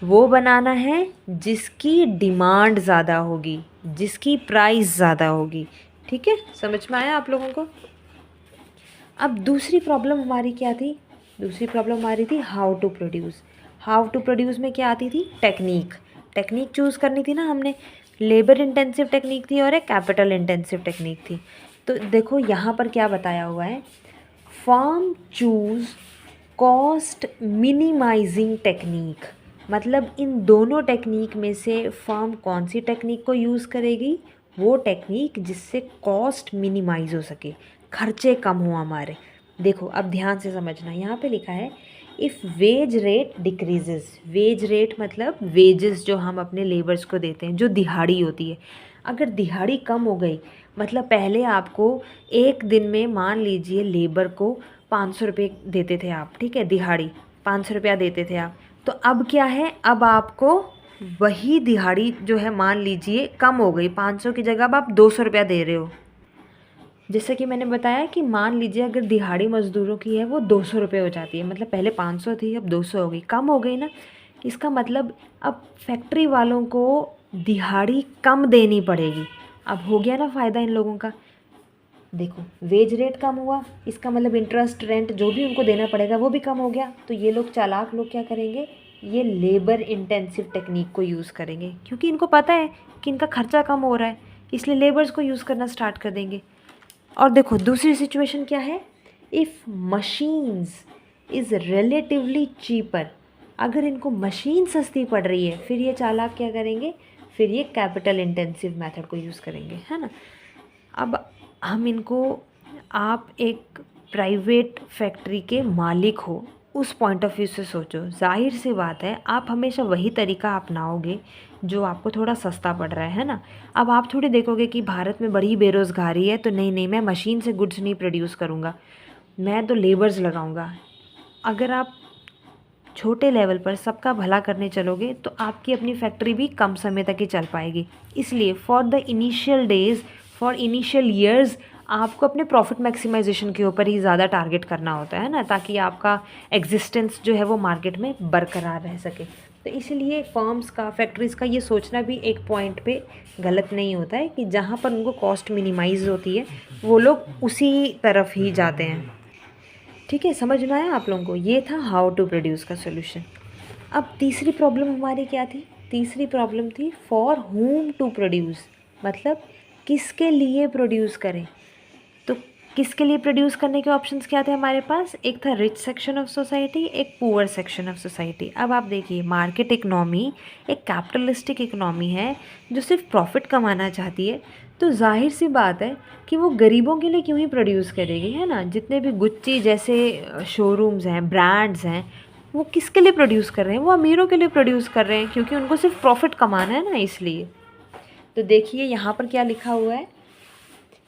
वो बनाना है जिसकी डिमांड ज़्यादा होगी, जिसकी प्राइस ज़्यादा होगी, ठीक है। समझ में आया आप लोगों को। अब दूसरी प्रॉब्लम हमारी क्या थी, दूसरी प्रॉब्लम हमारी थी how to produce. How to produce में क्या आती थी, टेक्निक चूज़ करनी थी ना हमने, लेबर इंटेंसिव टेक्निक थी और एक कैपिटल इंटेंसिव टेक्निक थी। तो देखो यहाँ पर क्या बताया हुआ है, firm choose cost minimising technique. मतलब इन दोनों टेक्निक में से फर्म कौन सी टेक्निक को यूज़ करेगी, वो टेक्निक जिससे कॉस्ट मिनिमाइज हो सके, खर्चे कम हो हमारे। देखो अब ध्यान से समझना, यहाँ पे लिखा है if wage rate decreases. Wage rate मतलब वेजेस जो हम अपने लेबर्स को देते हैं, जो दिहाड़ी होती है। अगर दिहाड़ी कम हो गई, मतलब पहले आपको एक दिन में मान लीजिए लेबर को 500 रुपये देते थे आप, ठीक है, दिहाड़ी 500 रुपया देते थे आप, तो अब क्या है, अब आपको वही दिहाड़ी जो है मान लीजिए कम हो गई, 500 की जगह अब आप 200 रुपया दे रहे हो। जैसे कि मैंने बताया कि मान लीजिए अगर दिहाड़ी मज़दूरों की है वो 200 रुपये हो जाती है, मतलब पहले 500 थी अब 200 हो गई, कम हो गई ना। इसका मतलब अब फैक्ट्री वालों को दिहाड़ी कम देनी पड़ेगी। अब हो गया ना फ़ायदा इन लोगों का। देखो वेज रेट कम हुआ, इसका मतलब इंटरेस्ट रेंट जो भी उनको देना पड़ेगा वो भी कम हो गया। तो ये लोग चालाक लोग क्या करेंगे, ये लेबर इंटेंसिव टेक्निक को यूज़ करेंगे, क्योंकि इनको पता है कि इनका खर्चा कम हो रहा है, इसलिए लेबर्स को यूज़ करना स्टार्ट कर देंगे। और देखो दूसरी सिचुएशन क्या है, if machines is relatively cheaper, अगर इनको मशीन सस्ती पड़ रही है फिर ये चालाक क्या करेंगे, फिर ये कैपिटल इंटेंसिव मेथड को यूज़ करेंगे, है ना। अब हम इनको, आप एक प्राइवेट फैक्ट्री के मालिक हो उस पॉइंट ऑफ व्यू से सोचो, जाहिर सी बात है आप हमेशा वही तरीका अपनाओगे जो आपको थोड़ा सस्ता पड़ रहा है ना। अब आप थोड़ी देखोगे कि भारत में बड़ी बेरोज़गारी है तो नहीं मैं मशीन से गुड्स नहीं प्रोड्यूस करूँगा, मैं तो लेबर्स लगाऊँगा। अगर आप छोटे लेवल पर सबका भला करने चलोगे तो आपकी अपनी फैक्ट्री भी कम समय तक ही चल पाएगी। इसलिए for the initial days, for initial years आपको अपने प्रॉफिट मैक्सिमाइजेशन के ऊपर ही ज़्यादा टारगेट करना होता है ना, ताकि आपका एग्जिस्टेंस जो है वो मार्केट में बरकरार रह सके। तो इसलिए फर्म्स का, फैक्ट्रीज़ का ये सोचना भी एक पॉइंट पे गलत नहीं होता है कि जहाँ पर उनको कॉस्ट मिनिमाइज होती है वो लोग उसी तरफ ही जाते हैं। ठीक है, समझ में आया आप लोगों को। ये था हाउ टू प्रोड्यूस का सोल्यूशन। अब तीसरी प्रॉब्लम हमारी क्या थी, तीसरी प्रॉब्लम थी फॉर हुम टू प्रोड्यूस, मतलब किसके लिए प्रोड्यूस करें। तो किसके लिए प्रोड्यूस करने के ऑप्शंस क्या थे हमारे पास, एक था रिच सेक्शन ऑफ सोसाइटी, एक पुअर सेक्शन ऑफ सोसाइटी। अब आप देखिए मार्केट इकनॉमी एक कैपिटलिस्टिक इकनॉमी है जो सिर्फ प्रॉफिट कमाना चाहती है, तो जाहिर सी बात है कि वो गरीबों के लिए क्यों ही प्रोड्यूस करेगी, है ना। जितने भी गुच्ची जैसे शोरूम्स हैं, ब्रांड्स हैं, वो किसके लिए प्रोड्यूस कर रहे हैं, वो अमीरों के लिए प्रोड्यूस कर रहे हैं, क्योंकि उनको सिर्फ प्रॉफिट कमाना है ना, इसलिए। तो देखिए यहाँ पर क्या लिखा हुआ है,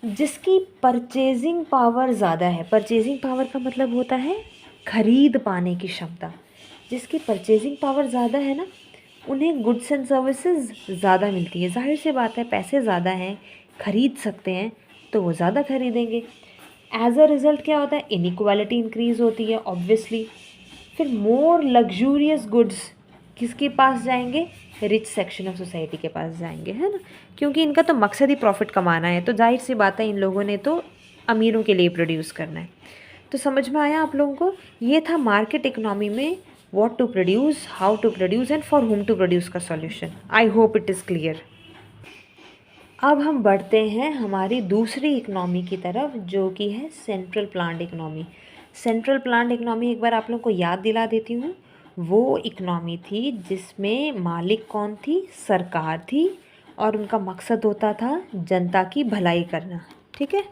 जिसकी परचेजिंग पावर ज़्यादा है, परचेजिंग पावर का मतलब होता है खरीद पाने की क्षमता, जिसकी परचेजिंग पावर ज़्यादा है ना उन्हें गुड्स एंड सर्विसेज ज़्यादा मिलती है। जाहिर सी बात है पैसे ज़्यादा हैं, खरीद सकते हैं, तो वो ज़्यादा खरीदेंगे। एज अ रिज़ल्ट क्या होता है, इनइक्वालिटी इंक्रीज़ होती है ऑब्वियसली। फिर मोर लग्जूरियस गुड्स किसके पास जाएंगे, रिच सेक्शन ऑफ सोसाइटी के पास जाएंगे, है ना, क्योंकि इनका तो मकसद ही प्रॉफिट कमाना है। तो जाहिर सी बात है इन लोगों ने तो अमीरों के लिए प्रोड्यूस करना है। तो समझ में आया आप लोगों को, ये था मार्केट इकोनॉमी में what to produce, how to produce and for whom to produce का solution. I hope it is clear. अब हम बढ़ते हैं हमारी दूसरी इकनॉमी की तरफ, जो कि है central planned economy. Central planned economy एक बार आप लोग को याद दिला देती हूँ। वो इकनॉमी थी जिसमें मालिक कौन थी, सरकार थी, और उनका मकसद होता था जनता की भलाई करना। ठीक है,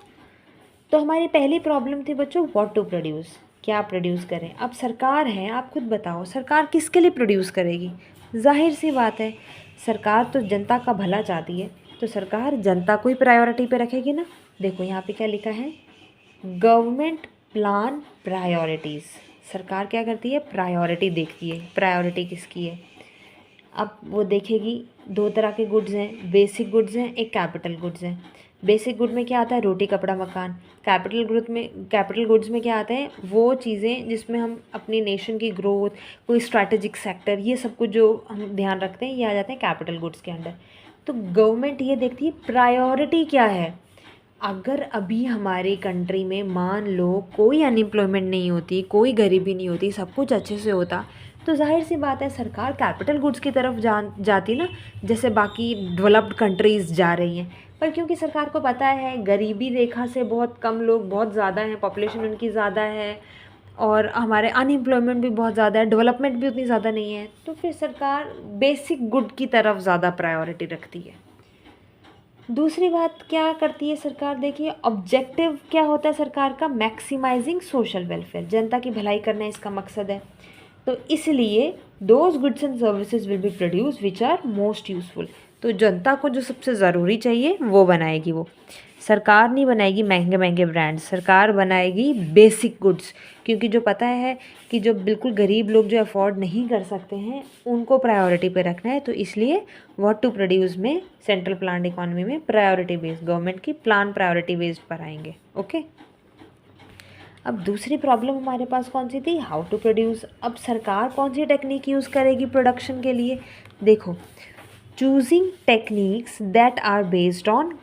तो हमारी पहली प्रॉब्लम थी बच्चों व्हाट टू प्रोड्यूस, क्या प्रोड्यूस करें। अब सरकार है, आप खुद बताओ सरकार किसके लिए प्रोड्यूस करेगी। जाहिर सी बात है सरकार तो जनता का भला चाहती है, तो सरकार जनता को ही प्रायोरिटी पे रखेगी ना। देखो यहाँ पे क्या लिखा है, गवर्नमेंट प्लान प्रायोरिटीज़। सरकार क्या करती है, प्रायोरिटी देखती है, प्रायोरिटी किसकी है। अब वो देखेगी दो तरह के गुड्स हैं, बेसिक गुड्स हैं, एक कैपिटल गुड्स हैं। बेसिक गुड में क्या आता है, रोटी कपड़ा मकान। कैपिटल गुड्स में क्या आता है, वो चीज़ें जिसमें हम अपनी नेशन की ग्रोथ, कोई स्ट्रैटेजिक सेक्टर, ये सब कुछ जो हम ध्यान रखते हैं ये आ जाते हैं कैपिटल गुड्स के अंडर। तो गवर्नमेंट ये देखती है प्रायोरिटी क्या है। अगर अभी हमारी कंट्री में मान लो कोई अनएम्प्लॉयमेंट नहीं होती, कोई गरीबी नहीं होती, सब कुछ अच्छे से होता, तो जाहिर सी बात है सरकार कैपिटल गुड्स की तरफ जाती ना, जैसे बाकी डेवलप्ड कंट्रीज़ जा रही हैं। पर क्योंकि सरकार को पता है गरीबी रेखा से बहुत कम लोग बहुत ज़्यादा हैं, पॉपुलेशन उनकी ज़्यादा है, और हमारे अनएम्प्लॉयमेंट भी बहुत ज़्यादा है, डेवलपमेंट भी उतनी ज़्यादा नहीं है, तो फिर सरकार बेसिक गुड की तरफ ज़्यादा प्रायोरिटी रखती है। दूसरी बात क्या करती है सरकार, देखिए ऑब्जेक्टिव क्या होता है सरकार का, मैक्सिमाइजिंग सोशल वेलफेयर, जनता की भलाई करना इसका मकसद है। तो इसलिए those goods and services will be produce which are most useful. तो जनता को जो सबसे ज़रूरी चाहिए वो बनाएगी वो। सरकार नहीं बनाएगी महंगे महंगे ब्रांड्स, सरकार बनाएगी बेसिक गुड्स, क्योंकि जो पता है कि जो बिल्कुल गरीब लोग जो अफोर्ड नहीं कर सकते हैं उनको प्रायोरिटी पे रखना है। तो इसलिए व्हाट टू प्रोड्यूस में सेंट्रल प्लान इकोनॉमी में प्रायोरिटी बेस्ड, गवर्नमेंट की प्लान प्रायोरिटी बेस्ड पर आएंगे। ओके, अब दूसरी प्रॉब्लम हमारे पास कौन सी थी, हाउ टू प्रोड्यूस। अब सरकार कौन सी टेक्निक यूज़ करेगी प्रोडक्शन के लिए, देखो choosing techniques that are based on,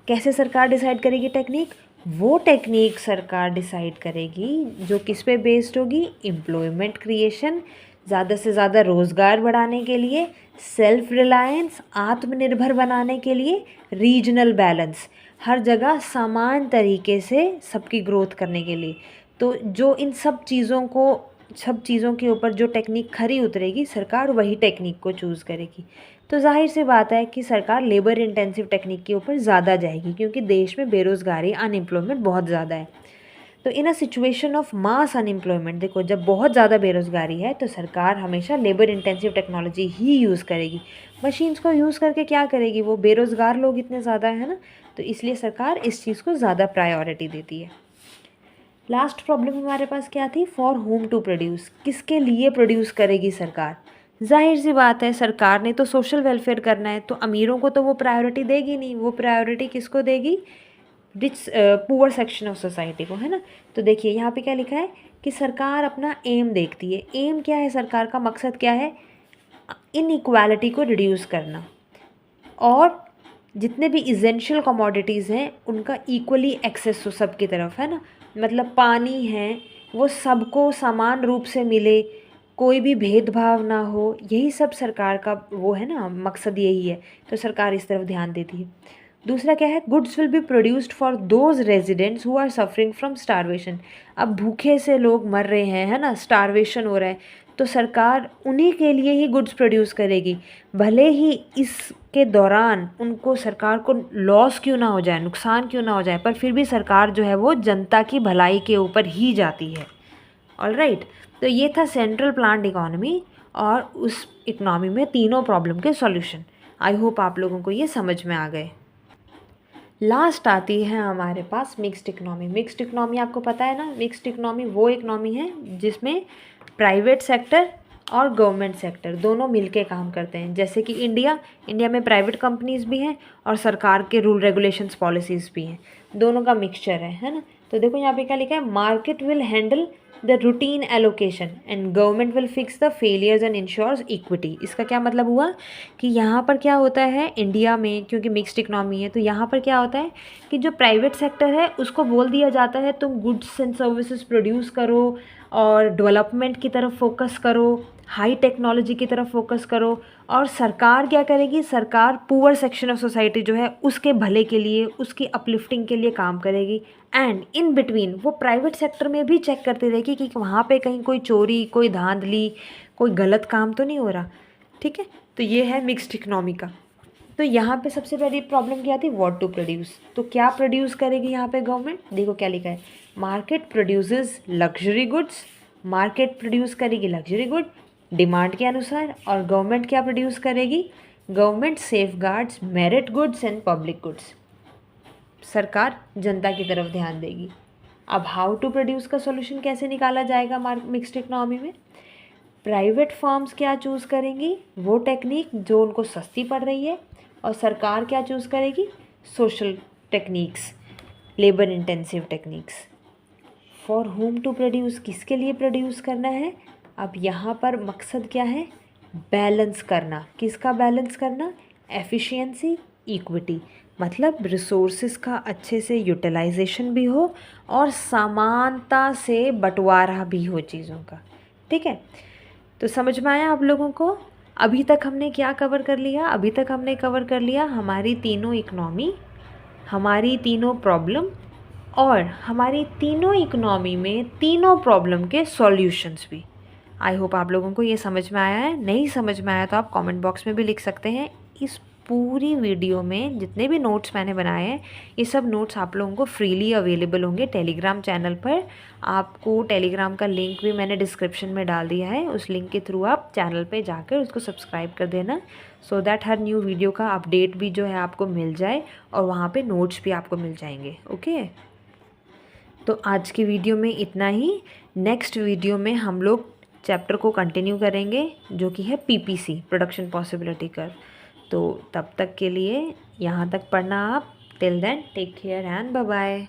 कैसे सरकार डिसाइड करेगी टेक्निक, वो टेक्निक सरकार डिसाइड करेगी जो किस पे बेस्ड होगी, एम्प्लॉयमेंट क्रिएशन, ज़्यादा से ज़्यादा रोज़गार बढ़ाने के लिए, सेल्फ रिलायंस आत्मनिर्भर बनाने के लिए, रीजनल बैलेंस हर जगह समान तरीके से सबकी ग्रोथ करने के लिए। तो जो इन सब चीज़ों के ऊपर जो टेक्निक खरी उतरेगी सरकार वही टेक्निक को चूज़ करेगी। तो जाहिर सी बात है कि सरकार लेबर इंटेंसिव टेक्निक के ऊपर ज़्यादा जाएगी, क्योंकि देश में बेरोज़गारी अनएम्प्लॉयमेंट बहुत ज़्यादा है। तो in a situation of mass unemployment, देखो जब बहुत ज़्यादा बेरोज़गारी है तो सरकार हमेशा लेबर इंटेंसिव टेक्नोलॉजी ही यूज़ करेगी। मशीन्स को यूज़ करके क्या करेगी, वो बेरोज़गार लोग इतने ज़्यादा है ना, तो इसलिए सरकार इस चीज़ को ज़्यादा प्रायोरिटी देती है। लास्ट प्रॉब्लम हमारे पास क्या थी, फॉर होम टू प्रोड्यूस, किसके लिए प्रोड्यूस करेगी सरकार। जाहिर सी बात है सरकार ने तो सोशल वेलफेयर करना है, तो अमीरों को तो वो प्रायोरिटी देगी नहीं, वो प्रायोरिटी किसको देगी, rich poor section of society को, है ना। तो देखिए यहाँ पे क्या लिखा है कि सरकार अपना एम देखती है। एम क्या है सरकार का, मकसद क्या है, इनइक्वालिटी को रिड्यूस करना और जितने भी इसेंशियल कमोडिटीज़ हैं उनका इक्वली एक्सेस हो सबकी तरफ, है ना। मतलब पानी है वो सबको समान रूप से मिले, कोई भी भेदभाव ना हो, यही सब सरकार का वो है ना, मकसद यही है। तो सरकार इस तरफ ध्यान देती है। दूसरा क्या है, goods will be produced for those residents who are suffering from starvation. अब भूखे से लोग मर रहे हैं, है ना, स्टारवेशन हो रहा है, तो सरकार उन्हीं के लिए ही गुड्स प्रोड्यूस करेगी, भले ही इसके दौरान उनको सरकार को लॉस क्यों ना हो जाए, नुकसान क्यों ना हो जाए, पर फिर भी सरकार जो है वो जनता की भलाई के ऊपर ही जाती है। ऑलराइट, तो ये था सेंट्रल प्लान्ड इकोनॉमी और उस इकोनॉमी में तीनों प्रॉब्लम के सॉल्यूशन। आई होप आप लोगों को ये समझ में आ गए। लास्ट आती है हमारे पास मिक्स्ड इकनॉमी। मिक्स्ड इकनॉमी आपको पता है ना, मिक्स्ड इकनॉमी वो इकनॉमी है जिसमें प्राइवेट सेक्टर और गवर्नमेंट सेक्टर दोनों मिलके काम करते हैं। जैसे कि इंडिया में प्राइवेट कंपनीज भी हैं और सरकार के रूल रेगुलेशंस पॉलिसीज़ भी हैं, दोनों का मिक्सचर है ना। तो देखो यहाँ पे क्या लिखा है, market will handle the routine allocation and government will fix the failures and ensures equity. इसका क्या मतलब हुआ कि यहाँ पर क्या होता है इंडिया में, क्योंकि मिक्स्ड इकनॉमी है, तो यहाँ पर क्या होता है कि जो प्राइवेट सेक्टर है उसको बोल दिया जाता है तुम गुड्स एंड सर्विसेज प्रोड्यूस करो और डेवलपमेंट की तरफ फोकस करो, हाई टेक्नोलॉजी की तरफ फोकस करो। और सरकार क्या करेगी, सरकार पुअर सेक्शन ऑफ सोसाइटी जो है उसके भले के लिए, उसकी अपलिफ्टिंग के लिए काम करेगी। एंड इन बिटवीन वो प्राइवेट सेक्टर में भी चेक करती रहेगी कि वहाँ पे कहीं कोई चोरी, कोई धांधली, कोई गलत काम तो नहीं हो रहा। ठीक है, तो ये है मिक्स्ड इकनॉमी का। तो यहाँ पे सबसे पहली प्रॉब्लम क्या थी, व्हाट टू प्रोड्यूस। तो क्या प्रोड्यूस करेगी यहाँ पे गवर्नमेंट, देखो क्या लिखा है, market produces luxury goods, market produce करेगी लग्जरी गुड डिमांड के अनुसार। और गवर्नमेंट क्या प्रोड्यूस करेगी, government safeguards merit goods and public goods. सरकार जनता की तरफ ध्यान देगी। अब हाउ टू प्रोड्यूस का सॉल्यूशन कैसे निकाला जाएगा मिक्स्ड इकनॉमी में, प्राइवेट फर्म्स क्या चूज़ करेंगी, वो टेक्निक जो उनको सस्ती पड़ रही है, और सरकार क्या चूज़ करेगी, social techniques, labour intensive techniques. For whom to produce, किसके लिए प्रोड्यूस करना है। अब यहाँ पर मकसद क्या है, बैलेंस करना। किसका बैलेंस करना, एफिशिएंसी, इक्विटी, मतलब रिसोर्सेज का अच्छे से यूटिलाइजेशन भी हो और समानता से बंटवारा भी हो चीज़ों का। ठीक है, तो समझ में आया आप लोगों को। अभी तक हमने क्या कवर कर लिया, अभी तक हमने कवर कर लिया हमारी तीनों इकनॉमी, हमारी तीनों प्रॉब्लम और हमारी तीनों इकनॉमी में तीनों प्रॉब्लम के सॉल्यूशंस भी। आई होप आप लोगों को ये समझ में आया है। नहीं समझ में आया तो आप कमेंट बॉक्स में भी लिख सकते हैं। इस पूरी वीडियो में जितने भी नोट्स मैंने बनाए हैं ये सब नोट्स आप लोगों को फ्रीली अवेलेबल होंगे टेलीग्राम चैनल पर। आपको टेलीग्राम का लिंक भी मैंने डिस्क्रिप्शन में डाल दिया है, उस लिंक के थ्रू आप चैनल पे जाकर उसको सब्सक्राइब कर देना, so that her new video का अपडेट भी जो है आपको मिल जाए और वहाँ पे नोट्स भी आपको मिल जाएंगे। ओके, तो आज की वीडियो में इतना ही। नेक्स्ट वीडियो में हम लोग चैप्टर को कंटिन्यू करेंगे जो कि है पीपीसी, प्रोडक्शन पॉसिबिलिटी कर्व। तो तब तक के लिए यहाँ तक पढ़ना आप। Till then take care and bye bye.